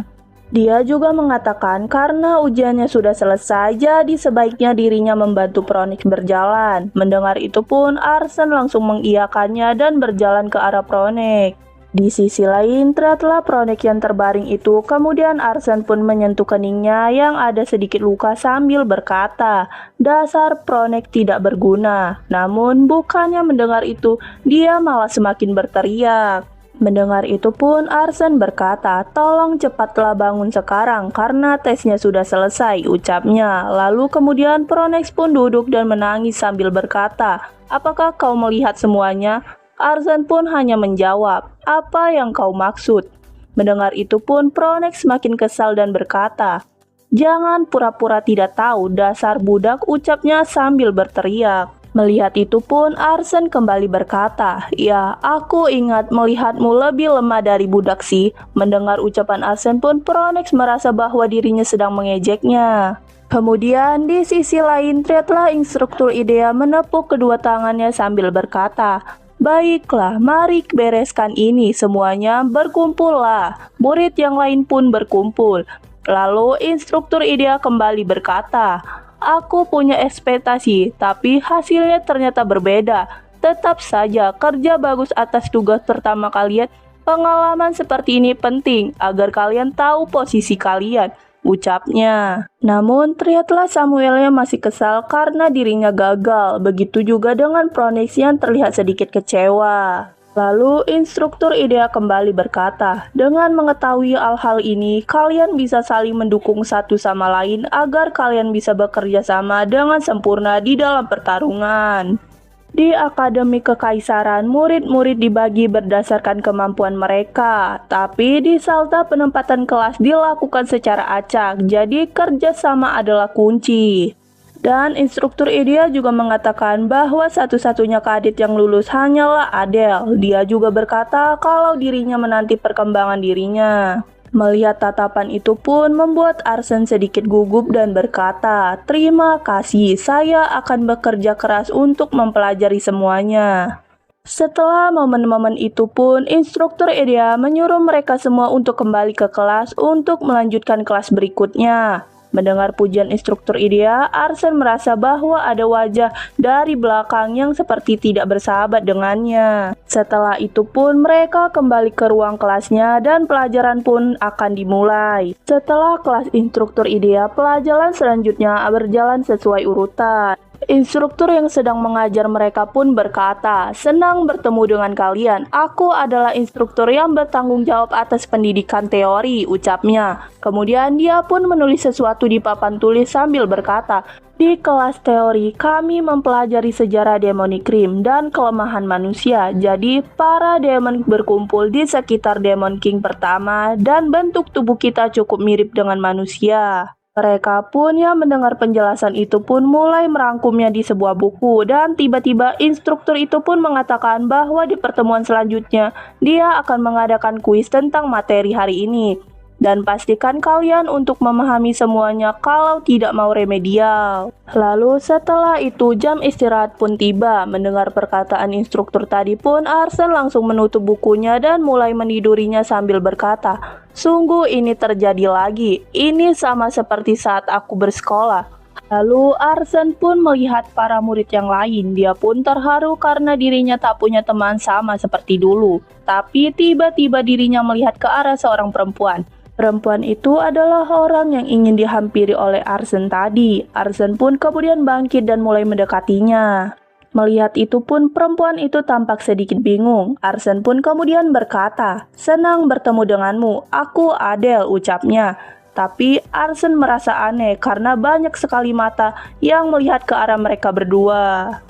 Dia juga mengatakan karena ujiannya sudah selesai, jadi sebaiknya dirinya membantu Pronex berjalan. Mendengar itu pun Arsen langsung mengiyakannya dan berjalan ke arah Pronex. Di sisi lain, terlihatlah Pronex yang terbaring itu, kemudian Arsen pun menyentuh keningnya yang ada sedikit luka sambil berkata, "Dasar Pronex tidak berguna." Namun bukannya mendengar itu, dia malah semakin berteriak. Mendengar itu pun Arsen berkata, "Tolong cepatlah bangun sekarang karena tesnya sudah selesai," ucapnya. Lalu kemudian Pronex pun duduk dan menangis sambil berkata, "Apakah kau melihat semuanya?" Arsen pun hanya menjawab, "Apa yang kau maksud?" Mendengar itu pun Pronex semakin kesal dan berkata, "Jangan pura-pura tidak tahu, dasar budak," ucapnya sambil berteriak. Melihat itu pun Arsen kembali berkata, "Ya, aku ingat melihatmu lebih lemah dari budak sih." Mendengar ucapan Arsen pun Pronex merasa bahwa dirinya sedang mengejeknya. Kemudian di sisi lain terlihatlah instruktur ideal menepuk kedua tangannya sambil berkata, "Baiklah, mari bereskan ini semuanya, berkumpullah." Murid yang lain pun berkumpul. Lalu instruktur ideal kembali berkata, "Aku punya ekspektasi, tapi hasilnya ternyata berbeda. Tetap saja kerja bagus atas tugas pertama kalian. Pengalaman seperti ini penting agar kalian tahu posisi kalian," ucapnya. Namun terlihatlah Samuelnya masih kesal karena dirinya gagal. Begitu juga dengan Pronex yang terlihat sedikit kecewa. Lalu instruktur ideal kembali berkata, "Dengan mengetahui hal-hal ini, kalian bisa saling mendukung satu sama lain agar kalian bisa bekerja sama dengan sempurna di dalam pertarungan." Di Akademi Kekaisaran, murid-murid dibagi berdasarkan kemampuan mereka, tapi di Salta penempatan kelas dilakukan secara acak, jadi kerjasama adalah kunci. Dan instruktur ideal juga mengatakan bahwa satu-satunya kadit yang lulus hanyalah Adele. Dia juga berkata kalau dirinya menanti perkembangan dirinya. Melihat tatapan itu pun membuat Arsen sedikit gugup dan berkata, "Terima kasih, saya akan bekerja keras untuk mempelajari semuanya." Setelah momen-momen itu pun, instruktur ideal menyuruh mereka semua untuk kembali ke kelas untuk melanjutkan kelas berikutnya. Mendengar pujian instruktur Idea, Arsen merasa bahwa ada wajah dari belakang yang seperti tidak bersahabat dengannya. Setelah itu pun mereka kembali ke ruang kelasnya dan pelajaran pun akan dimulai. Setelah kelas instruktur Idea, pelajaran selanjutnya berjalan sesuai urutan. Instruktur yang sedang mengajar mereka pun berkata, "Senang bertemu dengan kalian. Aku adalah instruktur yang bertanggung jawab atas pendidikan teori," ucapnya. Kemudian dia pun menulis sesuatu di papan tulis sambil berkata, "Di kelas teori kami mempelajari sejarah Demonic Cream dan kelemahan manusia. Jadi para demon berkumpul di sekitar Demon King pertama dan bentuk tubuh kita cukup mirip dengan manusia." Mereka pun yang mendengar penjelasan itu pun mulai merangkumnya di sebuah buku, dan tiba-tiba instruktur itu pun mengatakan bahwa di pertemuan selanjutnya dia akan mengadakan kuis tentang materi hari ini. Dan pastikan kalian untuk memahami semuanya kalau tidak mau remedial. Lalu setelah itu jam istirahat pun tiba. Mendengar perkataan instruktur tadi pun Arsen langsung menutup bukunya dan mulai menidurinya sambil berkata, "Sungguh ini terjadi lagi. Ini sama seperti saat aku bersekolah." Lalu Arsen pun melihat para murid yang lain. Dia pun terharu karena dirinya tak punya teman sama seperti dulu. Tapi tiba-tiba dirinya melihat ke arah seorang perempuan. Perempuan itu adalah orang yang ingin dihampiri oleh Arsen tadi. Arsen pun kemudian bangkit dan mulai mendekatinya. Melihat itu pun perempuan itu tampak sedikit bingung. Arsen pun kemudian berkata, "Senang bertemu denganmu, aku Adele," ucapnya. Tapi Arsen merasa aneh karena banyak sekali mata yang melihat ke arah mereka berdua.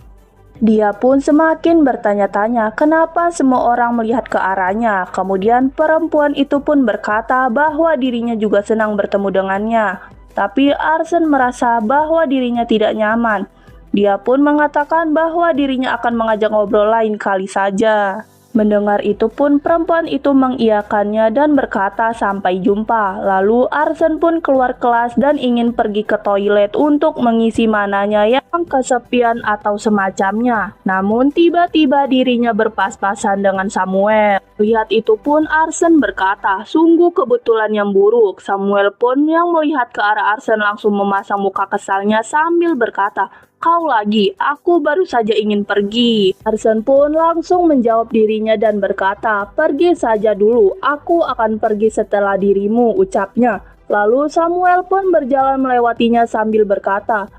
Dia pun semakin bertanya-tanya kenapa semua orang melihat ke arahnya. Kemudian perempuan itu pun berkata bahwa dirinya juga senang bertemu dengannya. Tapi Arsen merasa bahwa dirinya tidak nyaman. Dia pun mengatakan bahwa dirinya akan mengajak ngobrol lain kali saja. Mendengar itu pun perempuan itu mengiyakannya dan berkata sampai jumpa. Lalu Arsen pun keluar kelas dan ingin pergi ke toilet untuk mengisi mananya yang kesepian atau semacamnya. Namun tiba-tiba dirinya berpas-pasan dengan Samuel. Lihat itu pun Arsen berkata, "Sungguh kebetulan yang buruk." Samuel pun yang melihat ke arah Arsen langsung memasang muka kesalnya sambil berkata, "Kau lagi, aku baru saja ingin pergi." Arsen pun langsung menjawab dirinya dan berkata, "Pergi saja dulu, aku akan pergi setelah dirimu," ucapnya. Lalu Samuel pun berjalan melewatinya sambil berkata,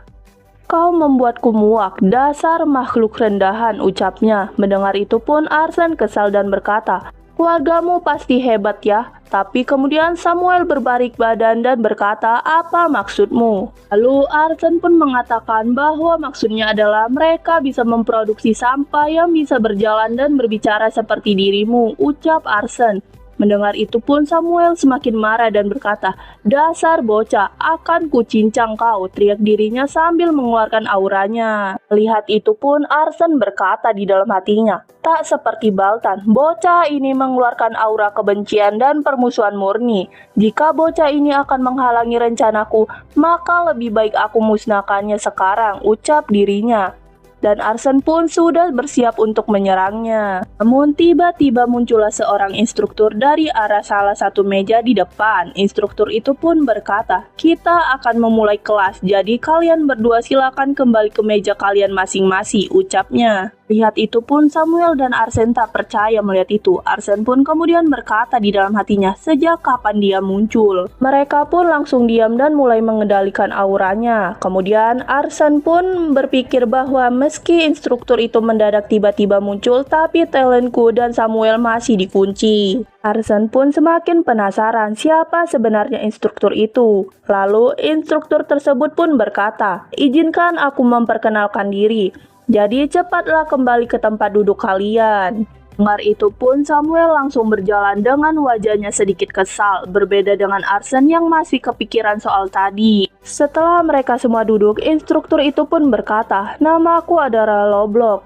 "Kau membuatku muak, dasar makhluk rendahan," ucapnya. Mendengar itu pun Arsen kesal dan berkata, "Keluargamu pasti hebat ya." Tapi kemudian Samuel berbalik badan dan berkata, "Apa maksudmu?" Lalu Arsen pun mengatakan bahwa maksudnya adalah mereka bisa memproduksi sampah yang bisa berjalan dan berbicara seperti dirimu, ucap Arsen. Mendengar itu pun Samuel semakin marah dan berkata, "Dasar bocah, akan kucincang kau," teriak dirinya sambil mengeluarkan auranya. Lihat itu pun Arsen berkata di dalam hatinya, "Tak seperti Baltan, bocah ini mengeluarkan aura kebencian dan permusuhan murni. Jika bocah ini akan menghalangi rencanaku, maka lebih baik aku musnahkannya sekarang," ucap dirinya. Dan Arsen pun sudah bersiap untuk menyerangnya. Namun tiba-tiba muncullah seorang instruktur dari arah salah satu meja di depan. Instruktur itu pun berkata, "Kita akan memulai kelas, jadi kalian berdua silakan kembali ke meja kalian masing-masing," ucapnya. Lihat itu pun Samuel dan Arsen tak percaya melihat itu. Arsen pun kemudian berkata di dalam hatinya, sejak kapan dia muncul? Mereka pun langsung diam dan mulai mengendalikan auranya. Kemudian Arsen pun berpikir bahwa meski instruktur itu mendadak tiba-tiba muncul, tapi talentku dan Samuel masih dikunci. Arsen pun semakin penasaran siapa sebenarnya instruktur itu. Lalu instruktur tersebut pun berkata, "Izinkan aku memperkenalkan diri. Jadi cepatlah kembali ke tempat duduk kalian." Dengar itu pun Samuel langsung berjalan dengan wajahnya sedikit kesal, berbeda dengan Arsen yang masih kepikiran soal tadi. Setelah mereka semua duduk, instruktur itu pun berkata, "Namaku adalah Loblok.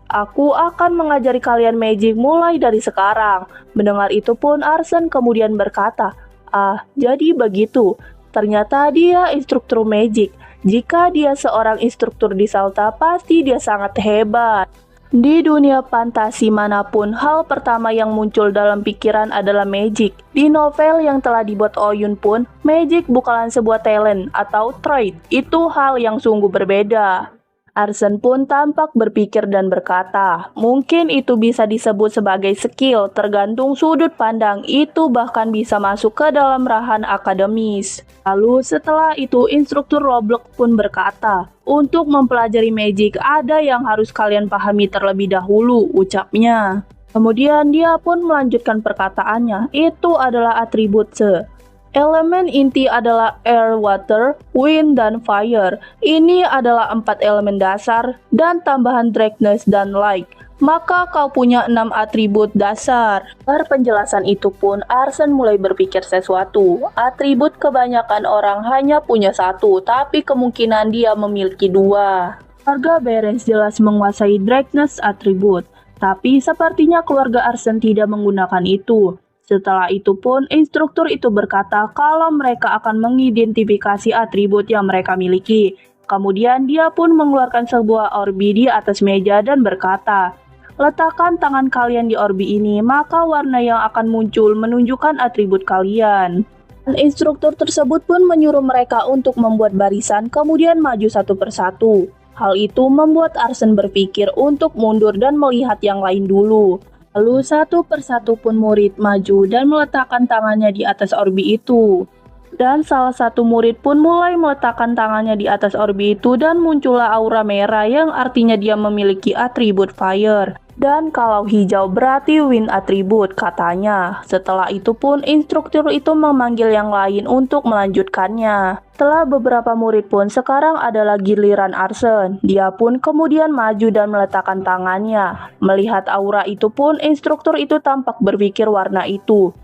Aku akan mengajari kalian magic mulai dari sekarang." Mendengar itu pun Arsen kemudian berkata, "Ah, jadi begitu. Ternyata dia instruktur magic. Jika dia seorang instruktur di Salta, pasti dia sangat hebat." Di dunia fantasi manapun, hal pertama yang muncul dalam pikiran adalah magic. Di novel yang telah dibuat Oyun pun, magic bukanlah sebuah talent atau trait. Itu hal yang sungguh berbeda. Arsen pun tampak berpikir dan berkata, mungkin itu bisa disebut sebagai skill, tergantung sudut pandang, itu bahkan bisa masuk ke dalam ranah akademis. Lalu setelah itu instruktur Roblox pun berkata, untuk mempelajari magic ada yang harus kalian pahami terlebih dahulu, ucapnya. Kemudian dia pun melanjutkan perkataannya, itu adalah atribut se. Elemen inti adalah air, water, wind, dan fire. Ini adalah 4 elemen dasar dan tambahan darkness dan light. Maka kau punya 6 atribut dasar. Per penjelasan itu pun Arsen mulai berpikir sesuatu. Atribut kebanyakan orang hanya punya 1, tapi kemungkinan dia memiliki 2. Keluarga Beres jelas menguasai darkness atribut, tapi sepertinya keluarga Arsen tidak menggunakan itu. Setelah itu pun instruktur itu berkata kalau mereka akan mengidentifikasi atribut yang mereka miliki. Kemudian dia pun mengeluarkan sebuah orbi di atas meja dan berkata, letakkan tangan kalian di orbi ini, maka warna yang akan muncul menunjukkan atribut kalian. Dan instruktur tersebut pun menyuruh mereka untuk membuat barisan kemudian maju satu persatu. Hal itu membuat Arsen berpikir untuk mundur dan melihat yang lain dulu. Lalu satu persatu pun murid maju dan meletakkan tangannya di atas orbi itu. Dan salah satu murid pun mulai meletakkan tangannya di atas orbi itu dan muncullah aura merah yang artinya dia memiliki atribut fire. Dan kalau hijau berarti wind atribut, katanya. Setelah itu pun instruktur itu memanggil yang lain untuk melanjutkannya. Setelah beberapa murid pun sekarang adalah giliran Arsen. Dia pun kemudian maju dan meletakkan tangannya. Melihat aura itu pun instruktur itu tampak berpikir warna itu.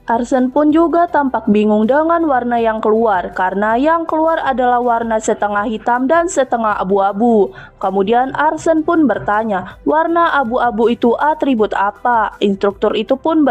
Arsen pun juga tampak bingung dengan warna yang keluar, karena yang keluar adalah warna setengah hitam dan setengah abu-abu. Kemudian Arsen pun bertanya, warna abu-abu itu atribut apa? Instruktur itu pun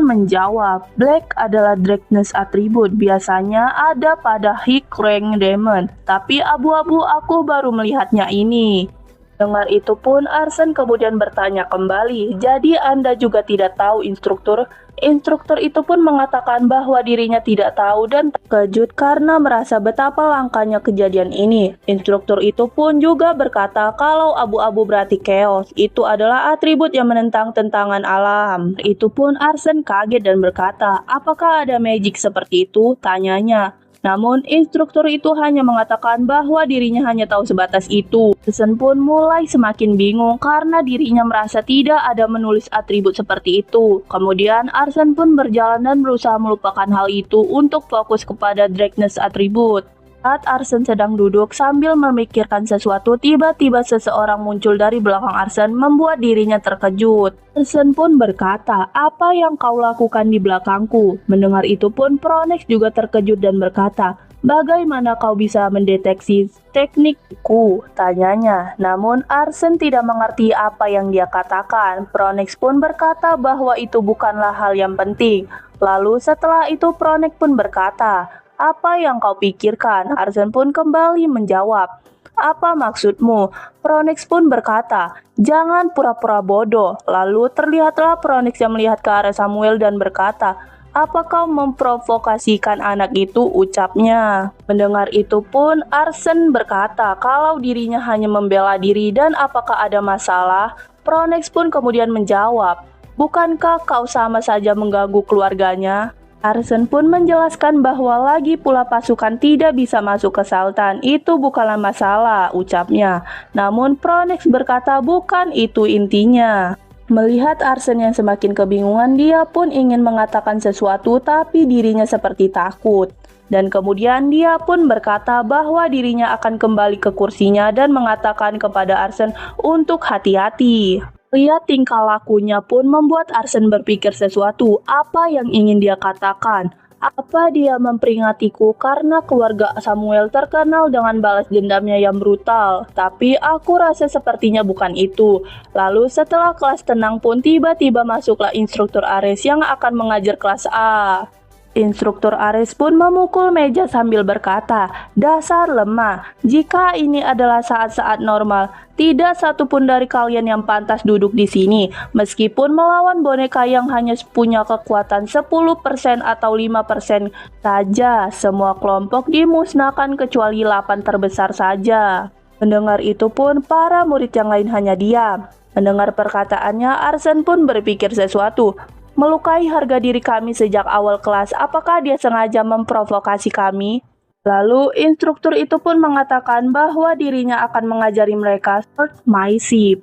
menjawab, black adalah darkness atribut, biasanya ada pada High Rank Demon, tapi abu-abu aku baru melihatnya ini. Dengar itu pun Arsen kemudian bertanya kembali, jadi Anda juga tidak tahu instruktur? Instruktur itu pun mengatakan bahwa dirinya tidak tahu dan terkejut karena merasa betapa langkanya kejadian ini. Instruktur itu pun juga berkata kalau abu-abu berarti chaos, itu adalah atribut yang menentang tentangan alam. Itu pun Arsen kaget dan berkata, apakah ada magic seperti itu? Tanyanya. Namun instruktur itu hanya mengatakan bahwa dirinya hanya tahu sebatas itu. Arsen pun mulai semakin bingung karena dirinya merasa tidak ada menulis atribut seperti itu. Kemudian Arsen pun berjalan dan berusaha melupakan hal itu untuk fokus kepada darkness atribut. Saat Arsen sedang duduk sambil memikirkan sesuatu, tiba-tiba seseorang muncul dari belakang Arsen membuat dirinya terkejut. Arsen pun berkata, apa yang kau lakukan di belakangku? Mendengar itu pun Pronex juga terkejut dan berkata, bagaimana kau bisa mendeteksi teknikku? Tanyanya. Namun Arsen tidak mengerti apa yang dia katakan. Pronex pun berkata bahwa itu bukanlah hal yang penting. Lalu setelah itu Pronex pun berkata, apa yang kau pikirkan? Arsen pun kembali menjawab, apa maksudmu? Pronex pun berkata, jangan pura-pura bodoh. Lalu terlihatlah Pronex yang melihat ke arah Samuel dan berkata, apa kau memprovokasikan anak itu? Ucapnya. Mendengar itu pun Arsen berkata kalau dirinya hanya membela diri dan apakah ada masalah? Pronex pun kemudian menjawab, bukankah kau sama saja mengganggu keluarganya? Arsen pun menjelaskan bahwa lagi pula pasukan tidak bisa masuk ke Sultan, itu bukanlah masalah, ucapnya. Namun Pronex berkata bukan itu intinya. Melihat Arsen yang semakin kebingungan, dia pun ingin mengatakan sesuatu tapi dirinya seperti takut. Dan kemudian dia pun berkata bahwa dirinya akan kembali ke kursinya dan mengatakan kepada Arsen untuk hati-hati. Lihat tingkah lakunya pun membuat Arsen berpikir sesuatu, apa yang ingin dia katakan. Apa dia memperingatiku karena keluarga Samuel terkenal dengan balas dendamnya yang brutal? Tapi aku rasa sepertinya bukan itu. Lalu setelah kelas tenang pun tiba-tiba masuklah instruktur Ares yang akan mengajar kelas A. Instruktur Ares pun memukul meja sambil berkata, "Dasar lemah, jika ini adalah saat-saat normal, tidak satupun dari kalian yang pantas duduk di sini, meskipun melawan boneka yang hanya punya kekuatan 10% atau 5% saja. Semua kelompok dimusnahkan kecuali 8 terbesar saja." Mendengar itu pun para murid yang lain hanya diam. Mendengar perkataannya, Arsene pun berpikir sesuatu. Melukai harga diri kami sejak awal kelas, apakah dia sengaja memprovokasi kami? Lalu instruktur itu pun mengatakan bahwa dirinya akan mengajari mereka Sword My Ship.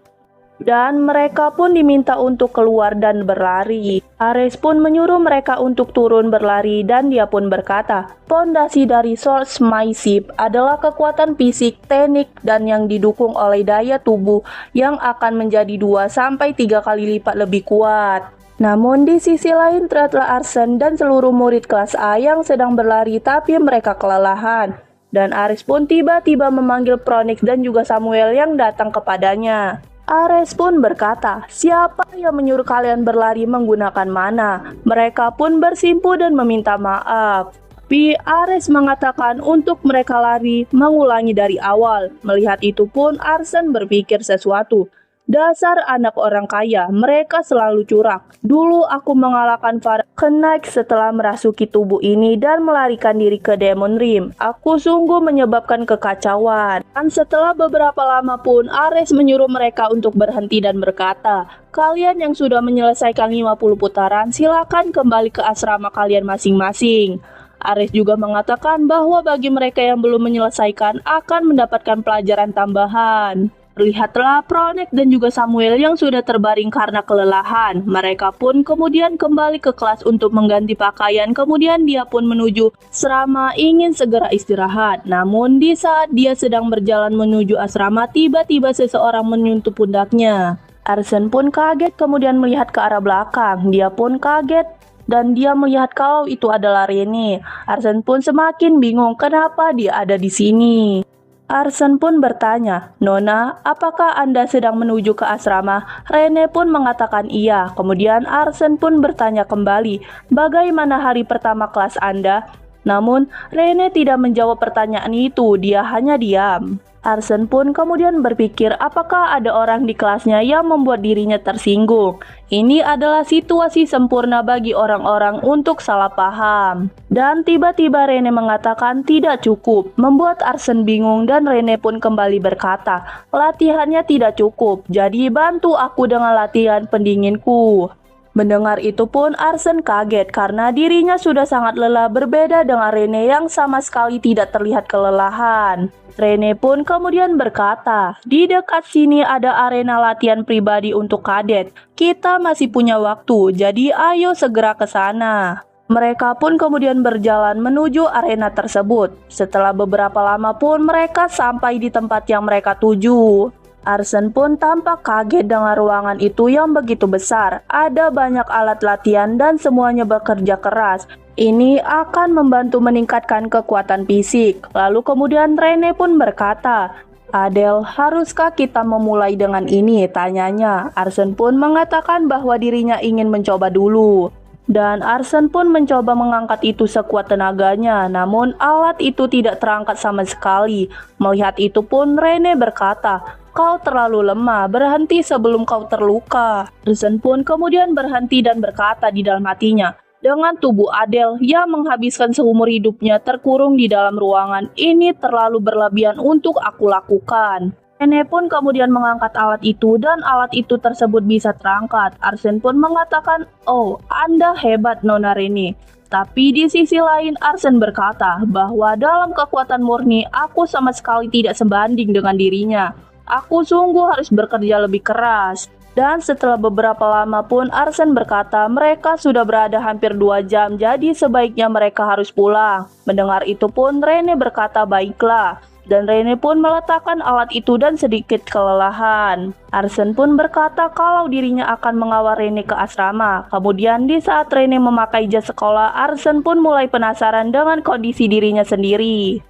Dan mereka pun diminta untuk keluar dan berlari. Ares pun menyuruh mereka untuk turun berlari dan dia pun berkata, "Pondasi dari Sword My Ship adalah kekuatan fisik, teknik, dan yang didukung oleh daya tubuh yang akan menjadi 2-3 kali lipat lebih kuat." Namun di sisi lain terlihatlah Arsene dan seluruh murid kelas A yang sedang berlari tapi mereka kelelahan. Dan Ares pun tiba-tiba memanggil Pronix dan juga Samuel yang datang kepadanya. Ares pun berkata, "Siapa yang menyuruh kalian berlari menggunakan mana?" Mereka pun bersimpu dan meminta maaf. Tapi Ares mengatakan untuk mereka lari mengulangi dari awal. Melihat itu pun Arsene berpikir sesuatu. "Dasar anak orang kaya, mereka selalu curang. Dulu aku mengalahkan para Knight setelah merasuki tubuh ini dan melarikan diri ke Demon Rim. Aku sungguh menyebabkan kekacauan." Dan setelah beberapa lama pun Ares menyuruh mereka untuk berhenti dan berkata, "Kalian yang sudah menyelesaikan 50 putaran, silakan kembali ke asrama kalian masing-masing." Ares juga mengatakan bahwa bagi mereka yang belum menyelesaikan akan mendapatkan pelajaran tambahan. Lihatlah Pronix dan juga Samuel yang sudah terbaring karena kelelahan. Mereka pun kemudian kembali ke kelas untuk mengganti pakaian. Kemudian dia pun menuju asrama ingin segera istirahat. Namun di saat dia sedang berjalan menuju asrama, tiba-tiba seseorang menyentuh pundaknya. Arsene pun kaget kemudian melihat ke arah belakang. Dia pun kaget dan dia melihat kalau itu adalah Rene. Arsene pun semakin bingung kenapa dia ada di sini. Arsene pun bertanya, "Nona, apakah Anda sedang menuju ke asrama?" Rene pun mengatakan iya. Kemudian Arsene pun bertanya kembali, "Bagaimana hari pertama kelas Anda?" Namun Rene tidak menjawab pertanyaan itu, dia hanya diam. Arsene pun kemudian berpikir apakah ada orang di kelasnya yang membuat dirinya tersinggung. Ini adalah situasi sempurna bagi orang-orang untuk salah paham. Dan tiba-tiba Rene mengatakan tidak cukup, membuat Arsene bingung dan Rene pun kembali berkata, "Latihannya tidak cukup, jadi bantu aku dengan latihan pendinginku." Mendengar itu pun Arsene kaget karena dirinya sudah sangat lelah, berbeda dengan Rene yang sama sekali tidak terlihat kelelahan. Rene pun kemudian berkata, "Di dekat sini ada arena latihan pribadi untuk kadet. Kita masih punya waktu, jadi ayo segera ke sana." Mereka pun kemudian berjalan menuju arena tersebut. Setelah beberapa lama pun mereka sampai di tempat yang mereka tuju. Arsene pun tampak kaget dengan ruangan itu yang begitu besar. Ada banyak alat latihan dan semuanya bekerja keras. Ini akan membantu meningkatkan kekuatan fisik. Lalu kemudian Rene pun berkata, "Adele, haruskah kita memulai dengan ini?" tanyanya. Arsene pun mengatakan bahwa dirinya ingin mencoba dulu. Dan Arsene pun mencoba mengangkat itu sekuat tenaganya, namun alat itu tidak terangkat sama sekali. Melihat itu pun Rene berkata, "Kau terlalu lemah, berhenti sebelum kau terluka." Arsene pun kemudian berhenti dan berkata di dalam hatinya, "Dengan tubuh Adele yang menghabiskan seumur hidupnya terkurung di dalam ruangan, ini terlalu berlebihan untuk aku lakukan." Rene pun kemudian mengangkat alat itu dan alat itu tersebut bisa terangkat. Arsene pun mengatakan, "Oh, Anda hebat, Nona Rene." Tapi di sisi lain Arsene berkata bahwa dalam kekuatan murni aku sama sekali tidak sebanding dengan dirinya. Aku sungguh harus bekerja lebih keras. Dan setelah beberapa lama pun Arsene berkata mereka sudah berada hampir 2 jam, jadi sebaiknya mereka harus pulang. Mendengar itu pun Rene berkata baiklah. Dan Rene pun meletakkan alat itu dan sedikit kelelahan. Arsene pun berkata kalau dirinya akan mengawal Rene ke asrama. Kemudian di saat Rene memakai jas sekolah, Arsene pun mulai penasaran dengan kondisi dirinya sendiri.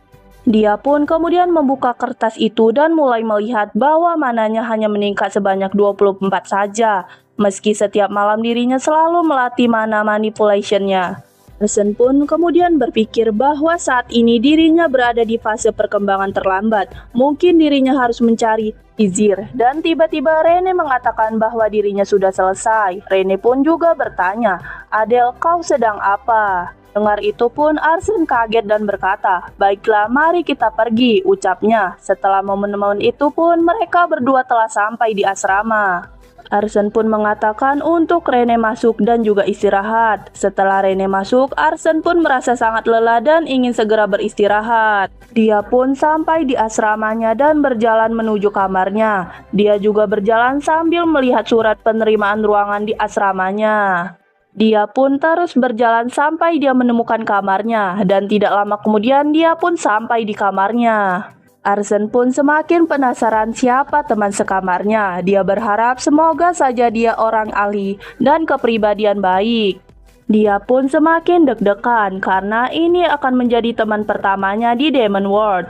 Dia pun kemudian membuka kertas itu dan mulai melihat bahwa mananya hanya meningkat sebanyak 24 saja. Meski setiap malam dirinya selalu melatih mana manipulation-nya. Arsen pun kemudian berpikir bahwa saat ini dirinya berada di fase perkembangan terlambat. Mungkin dirinya harus mencari Izir. Dan tiba-tiba Rene mengatakan bahwa dirinya sudah selesai. Rene pun juga bertanya, "Adele, kau sedang apa?" Dengar itu pun Arsen kaget dan berkata, "Baiklah, mari kita pergi," ucapnya. Setelah momen-momen itu pun mereka berdua telah sampai di asrama. Arsen pun mengatakan untuk Rene masuk dan juga istirahat. Setelah Rene masuk, Arsen pun merasa sangat lelah dan ingin segera beristirahat. Dia pun sampai di asramanya dan berjalan menuju kamarnya. Dia juga berjalan sambil melihat surat penerimaan ruangan di asramanya. Dia pun terus berjalan sampai dia menemukan kamarnya, dan tidak lama kemudian dia pun sampai di kamarnya. Arsen pun semakin penasaran siapa teman sekamarnya. Dia berharap semoga saja dia orang ahli dan kepribadian baik. Dia pun semakin deg-degan karena ini akan menjadi teman pertamanya di Demon World.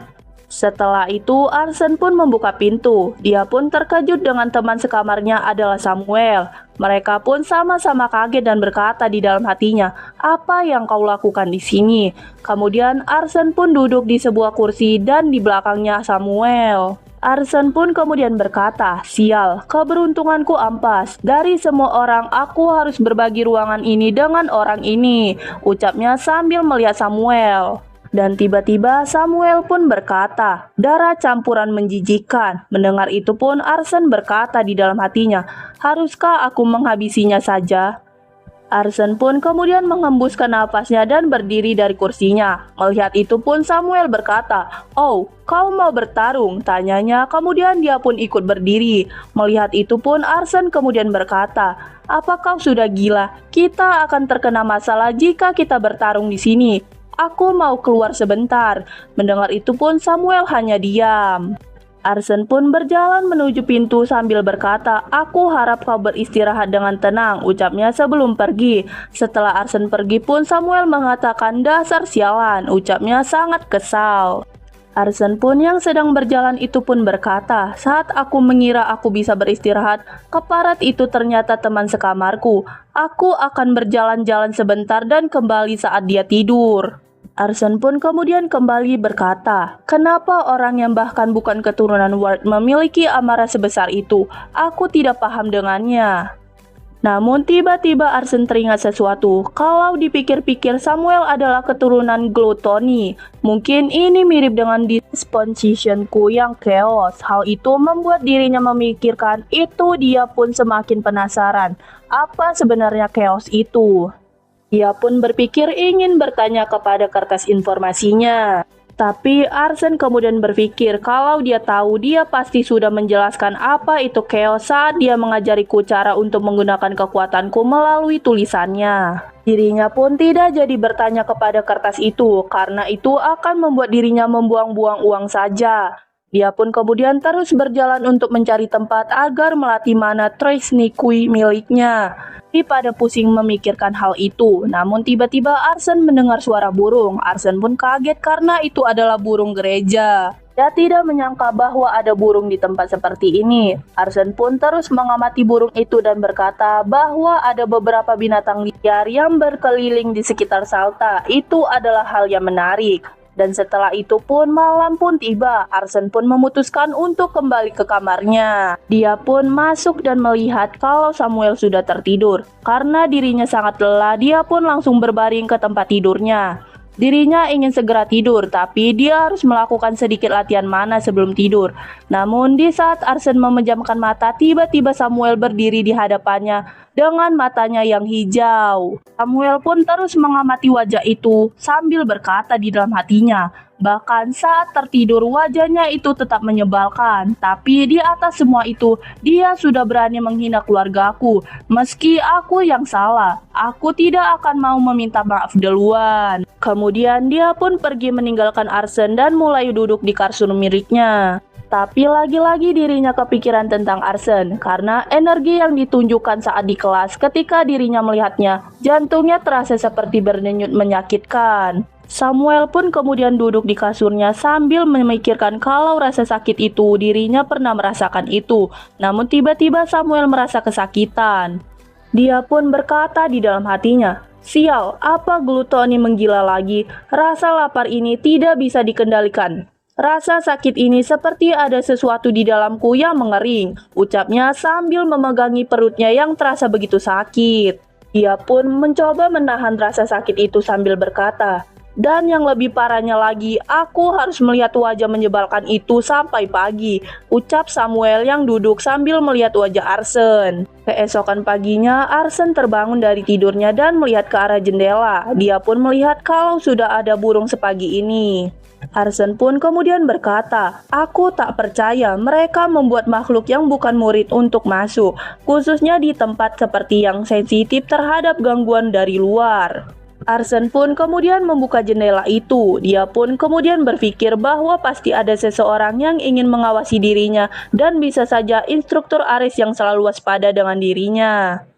Setelah itu, Arsen pun membuka pintu. Dia pun terkejut dengan teman sekamarnya adalah Samuel. Mereka pun sama-sama kaget dan berkata di dalam hatinya, "Apa yang kau lakukan di sini?" Kemudian Arsen pun duduk di sebuah kursi dan di belakangnya Samuel. Arsen pun kemudian berkata, "Sial, keberuntunganku ampas. Dari semua orang, aku harus berbagi ruangan ini dengan orang ini," ucapnya sambil melihat Samuel. Dan tiba-tiba Samuel pun berkata, "Darah campuran menjijikan." Mendengar itu pun Arsen berkata di dalam hatinya, "Haruskah aku menghabisinya saja?" Arsen pun kemudian menghembuskan nafasnya dan berdiri dari kursinya. Melihat itu pun Samuel berkata, "Oh, kau mau bertarung?" tanyanya. Kemudian dia pun ikut berdiri. Melihat itu pun Arsen kemudian berkata, "Apa kau sudah gila? Kita akan terkena masalah jika kita bertarung di sini. Aku mau keluar sebentar." Mendengar itu pun Samuel hanya diam. Arsen pun berjalan menuju pintu sambil berkata, "Aku harap kau beristirahat dengan tenang," ucapnya sebelum pergi. Setelah Arsen pergi pun Samuel mengatakan, "Dasar sialan," ucapnya sangat kesal. Arsen pun yang sedang berjalan itu pun berkata, "Saat aku mengira aku bisa beristirahat, keparat itu ternyata teman sekamarku. Aku akan berjalan-jalan sebentar dan kembali saat dia tidur." Arsen pun kemudian kembali berkata, "Kenapa orang yang bahkan bukan keturunan Ward memiliki amarah sebesar itu? Aku tidak paham dengannya." Namun tiba-tiba Arsen teringat sesuatu. Kalau dipikir-pikir Samuel adalah keturunan Gluttony. Mungkin ini mirip dengan dispositionku yang chaos. Hal itu membuat dirinya memikirkan itu. Dia pun semakin penasaran. Apa sebenarnya chaos itu? Dia pun berpikir ingin bertanya kepada kertas informasinya. Tapi Arsen kemudian berpikir kalau dia tahu dia pasti sudah menjelaskan apa itu chaos saat dia mengajariku cara untuk menggunakan kekuatanku melalui tulisannya. Dirinya pun tidak jadi bertanya kepada kertas itu karena itu akan membuat dirinya membuang-buang uang saja. Dia pun kemudian terus berjalan untuk mencari tempat agar melatih mana Trace Nikui miliknya. Daripada pusing memikirkan hal itu, namun tiba-tiba Arsen mendengar suara burung. Arsen pun kaget karena itu adalah burung gereja. Dia tidak menyangka bahwa ada burung di tempat seperti ini. Arsen pun terus mengamati burung itu dan berkata bahwa ada beberapa binatang liar yang berkeliling di sekitar Salta. Itu adalah hal yang menarik. Dan setelah itu pun malam pun tiba. Arsen pun memutuskan untuk kembali ke kamarnya. Dia pun masuk dan melihat kalau Samuel sudah tertidur. Karena dirinya sangat lelah, dia pun langsung berbaring ke tempat tidurnya. Dirinya ingin segera tidur, tapi dia harus melakukan sedikit latihan mana sebelum tidur. Namun di saat Arsen memejamkan mata, tiba-tiba Samuel berdiri di hadapannya dengan matanya yang hijau. Samuel pun terus mengamati wajah itu sambil berkata di dalam hatinya, bahkan saat tertidur wajahnya itu tetap menyebalkan. Tapi di atas semua itu, dia sudah berani menghina keluargaku. Meski aku yang salah, aku tidak akan mau meminta maaf duluan. Kemudian dia pun pergi meninggalkan Arsen dan mulai duduk di kasur miliknya. Tapi lagi-lagi dirinya kepikiran tentang Arsen karena energi yang ditunjukkan saat di kelas ketika dirinya melihatnya, jantungnya terasa seperti berdenyut menyakitkan. Samuel pun kemudian duduk di kasurnya sambil memikirkan kalau rasa sakit itu dirinya pernah merasakan itu. Namun tiba-tiba Samuel merasa kesakitan. Dia pun berkata di dalam hatinya, Sial, apa glutoni menggila lagi? Rasa lapar ini tidak bisa dikendalikan. Rasa sakit ini seperti ada sesuatu di dalamku yang mengering, ucapnya sambil memegangi perutnya yang terasa begitu sakit. Dia pun mencoba menahan rasa sakit itu sambil berkata, "Dan yang lebih parahnya lagi, aku harus melihat wajah menyebalkan itu sampai pagi," ucap Samuel yang duduk sambil melihat wajah Arsen. Keesokan paginya, Arsen terbangun dari tidurnya dan melihat ke arah jendela. Dia pun melihat kalau sudah ada burung sepagi ini. Arsen pun kemudian berkata, "Aku tak percaya mereka membuat makhluk yang bukan murid untuk masuk, khususnya di tempat seperti yang sensitif terhadap gangguan dari luar." Arsen pun kemudian membuka jendela itu. Dia pun kemudian berpikir bahwa pasti ada seseorang yang ingin mengawasi dirinya dan bisa saja instruktur Aris yang selalu waspada dengan dirinya.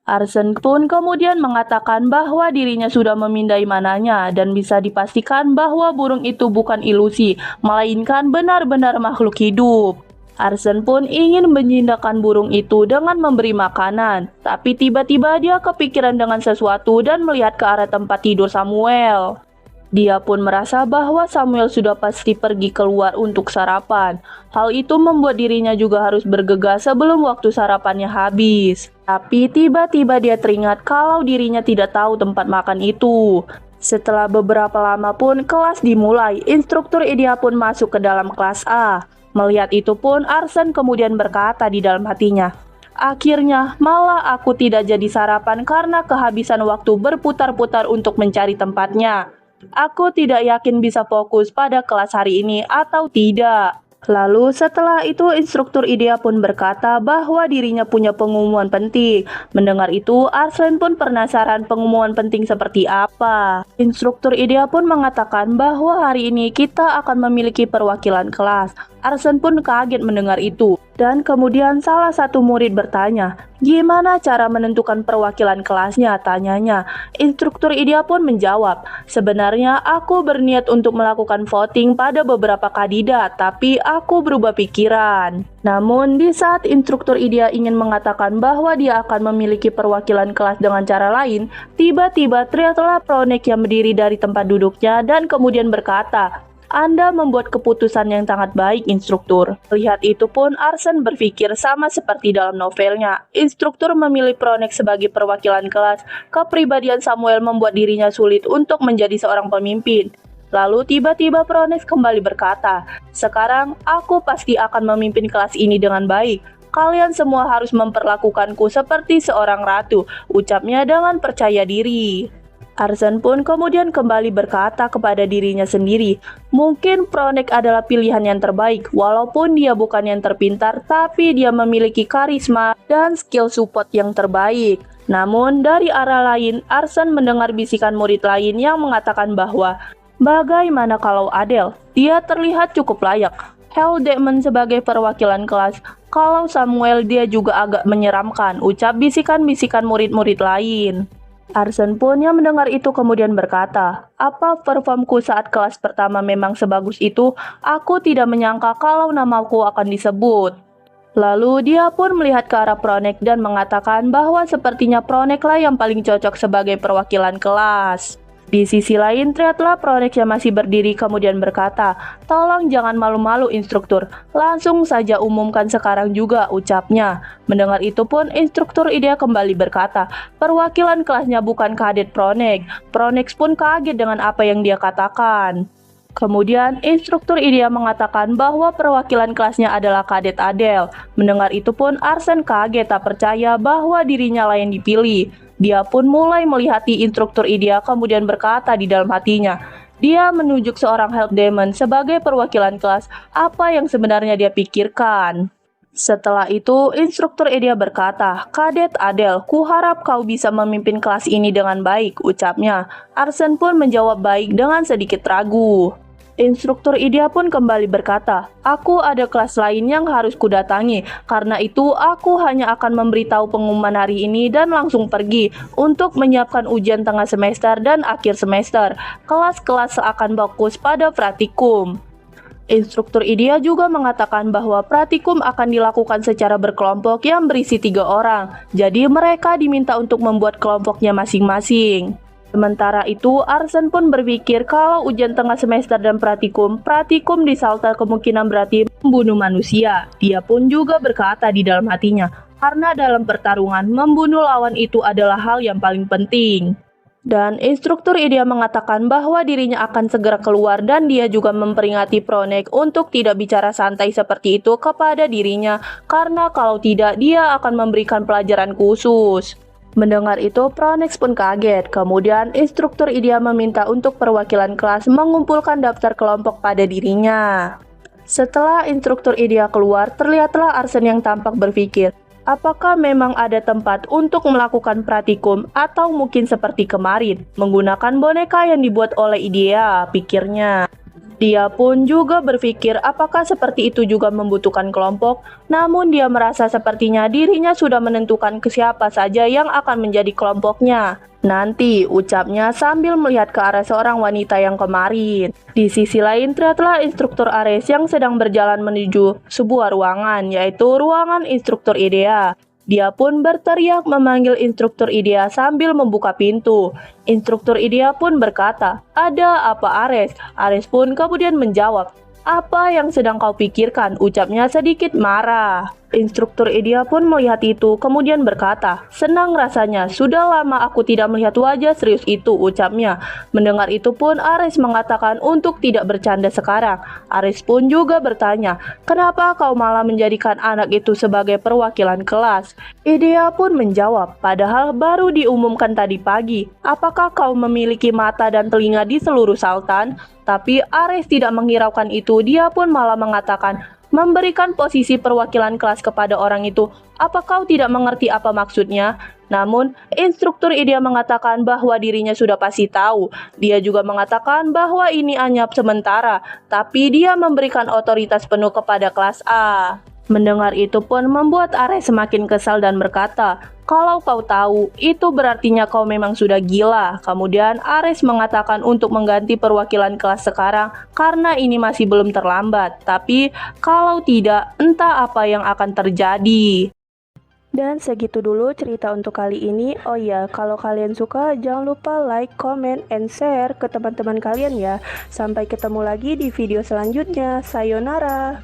Arsen pun kemudian mengatakan bahwa dirinya sudah memindai mananya dan bisa dipastikan bahwa burung itu bukan ilusi, melainkan benar-benar makhluk hidup. Arsen pun ingin menjinakkan burung itu dengan memberi makanan, tapi tiba-tiba dia kepikiran dengan sesuatu dan melihat ke arah tempat tidur Samuel. Dia pun merasa bahwa Samuel sudah pasti pergi keluar untuk sarapan. Hal itu membuat dirinya juga harus bergegas sebelum waktu sarapannya habis. Tapi tiba-tiba dia teringat kalau dirinya tidak tahu tempat makan itu. Setelah beberapa lama pun kelas dimulai, instruktur Idea pun masuk ke dalam kelas A. Melihat itu pun Arsen kemudian berkata di dalam hatinya, "Akhirnya malah aku tidak jadi sarapan karena kehabisan waktu berputar-putar untuk mencari tempatnya. Aku tidak yakin bisa fokus pada kelas hari ini atau tidak." Lalu setelah itu instruktur Idea pun berkata bahwa dirinya punya pengumuman penting. Mendengar itu, Arslan pun penasaran pengumuman penting seperti apa. Instruktur Idea pun mengatakan bahwa hari ini kita akan memiliki perwakilan kelas. Arslan pun kaget mendengar itu. Dan kemudian salah satu murid bertanya, "Gimana cara menentukan perwakilan kelasnya?" tanyanya. Instruktur Idea pun menjawab, "Sebenarnya aku berniat untuk melakukan voting pada beberapa kandidat, tapi aku berubah pikiran." Namun di saat instruktur Idea ingin mengatakan bahwa dia akan memiliki perwakilan kelas dengan cara lain, tiba-tiba teriaklah Pronek yang berdiri dari tempat duduknya dan kemudian berkata, "Anda membuat keputusan yang sangat baik, instruktur." Lihat itu pun Arsen berpikir sama seperti dalam novelnya. Instruktur memilih Pronek sebagai perwakilan kelas. Kepribadian Samuel membuat dirinya sulit untuk menjadi seorang pemimpin. Lalu tiba-tiba Pronek kembali berkata, "Sekarang aku pasti akan memimpin kelas ini dengan baik. Kalian semua harus memperlakukanku seperti seorang ratu," ucapnya dengan percaya diri. Arsen pun kemudian kembali berkata kepada dirinya sendiri, mungkin Pronek adalah pilihan yang terbaik, walaupun dia bukan yang terpintar, tapi dia memiliki karisma dan skill support yang terbaik. Namun dari arah lain, Arsen mendengar bisikan murid lain yang mengatakan bahwa, bagaimana kalau Adele? Dia terlihat cukup layak. Hell Demon sebagai perwakilan kelas. Kalau Samuel dia juga agak menyeramkan, ucap bisikan-bisikan murid-murid lain. Arsen pun yang mendengar itu kemudian berkata, "Apa performku saat kelas pertama memang sebagus itu? Aku tidak menyangka kalau namaku akan disebut." Lalu dia pun melihat ke arah Pronek dan mengatakan bahwa sepertinya Proneklah yang paling cocok sebagai perwakilan kelas. Di sisi lain, teriaklah Pronek yang masih berdiri kemudian berkata, "Tolong jangan malu-malu, instruktur. Langsung saja umumkan sekarang juga," ucapnya. Mendengar itu pun instruktur Idea kembali berkata, perwakilan kelasnya bukan kadet Pronek. Pronek pun kaget dengan apa yang dia katakan. Kemudian instruktur Idea mengatakan bahwa perwakilan kelasnya adalah kadet Adele. Mendengar itu pun Arsen kaget tak percaya bahwa dirinya lah yang dipilih. Dia pun mulai melihati instruktur Idea kemudian berkata di dalam hatinya, dia menunjuk seorang Help Demon sebagai perwakilan kelas, apa yang sebenarnya dia pikirkan. Setelah itu, instruktur Idea berkata, "Kadet Adele, kuharap kau bisa memimpin kelas ini dengan baik," ucapnya. Arsen pun menjawab baik dengan sedikit ragu. Instruktur Idea pun kembali berkata, "Aku ada kelas lain yang harus kudatangi. Karena itu aku hanya akan memberitahu pengumuman hari ini dan langsung pergi untuk menyiapkan ujian tengah semester dan akhir semester. Kelas-kelas akan fokus pada praktikum." Instruktur IDEA juga mengatakan bahwa praktikum akan dilakukan secara berkelompok yang berisi 3 orang. Jadi mereka diminta untuk membuat kelompoknya masing-masing. Sementara itu, Arsen pun berpikir kalau ujian tengah semester dan praktikum di Salta kemungkinan berarti membunuh manusia. Dia pun juga berkata di dalam hatinya, karena dalam pertarungan, membunuh lawan itu adalah hal yang paling penting. Dan instruktur IDEA mengatakan bahwa dirinya akan segera keluar dan dia juga memperingati Pronek untuk tidak bicara santai seperti itu kepada dirinya karena kalau tidak dia akan memberikan pelajaran khusus. Mendengar itu, Pronex pun kaget. Kemudian instruktur IDEA meminta untuk perwakilan kelas mengumpulkan daftar kelompok pada dirinya. Setelah instruktur IDEA keluar, terlihatlah Arsen yang tampak berpikir, apakah memang ada tempat untuk melakukan praktikum atau mungkin seperti kemarin, menggunakan boneka yang dibuat oleh IDEA, pikirnya. Dia pun juga berpikir apakah seperti itu juga membutuhkan kelompok, namun dia merasa sepertinya dirinya sudah menentukan ke siapa saja yang akan menjadi kelompoknya. Nanti, ucapnya sambil melihat ke arah seorang wanita yang kemarin. Di sisi lain, terlihatlah instruktur Ares yang sedang berjalan menuju sebuah ruangan, yaitu ruangan instruktur IDEA. Dia pun berteriak memanggil instruktur IDEA sambil membuka pintu. Instruktur IDEA pun berkata, "Ada apa Ares?" Ares pun kemudian menjawab, "Apa yang sedang kau pikirkan?" Ucapnya sedikit marah. Instruktur IDEA pun melihat itu, kemudian berkata, "Senang rasanya, sudah lama aku tidak melihat wajah serius itu," ucapnya. Mendengar itu pun Ares mengatakan untuk tidak bercanda sekarang. Ares pun juga bertanya, "Kenapa kau malah menjadikan anak itu sebagai perwakilan kelas?" IDEA pun menjawab, "Padahal baru diumumkan tadi pagi. Apakah kau memiliki mata dan telinga di seluruh Sultan?" Tapi Ares tidak menghiraukan itu, dia pun malah mengatakan, memberikan posisi perwakilan kelas kepada orang itu, apa kau tidak mengerti apa maksudnya? Namun, instruktur IDEA mengatakan bahwa dirinya sudah pasti tahu. Dia juga mengatakan bahwa ini hanya sementara, tapi dia memberikan otoritas penuh kepada kelas A. Mendengar itu pun membuat Ares semakin kesal dan berkata, "Kalau kau tahu, itu berartinya kau memang sudah gila." Kemudian Ares mengatakan untuk mengganti perwakilan kelas sekarang karena ini masih belum terlambat. Tapi kalau tidak, entah apa yang akan terjadi. Dan segitu dulu cerita untuk kali ini. Oh ya, kalau kalian suka jangan lupa like, comment, and share ke teman-teman kalian ya. Sampai ketemu lagi di video selanjutnya. Sayonara.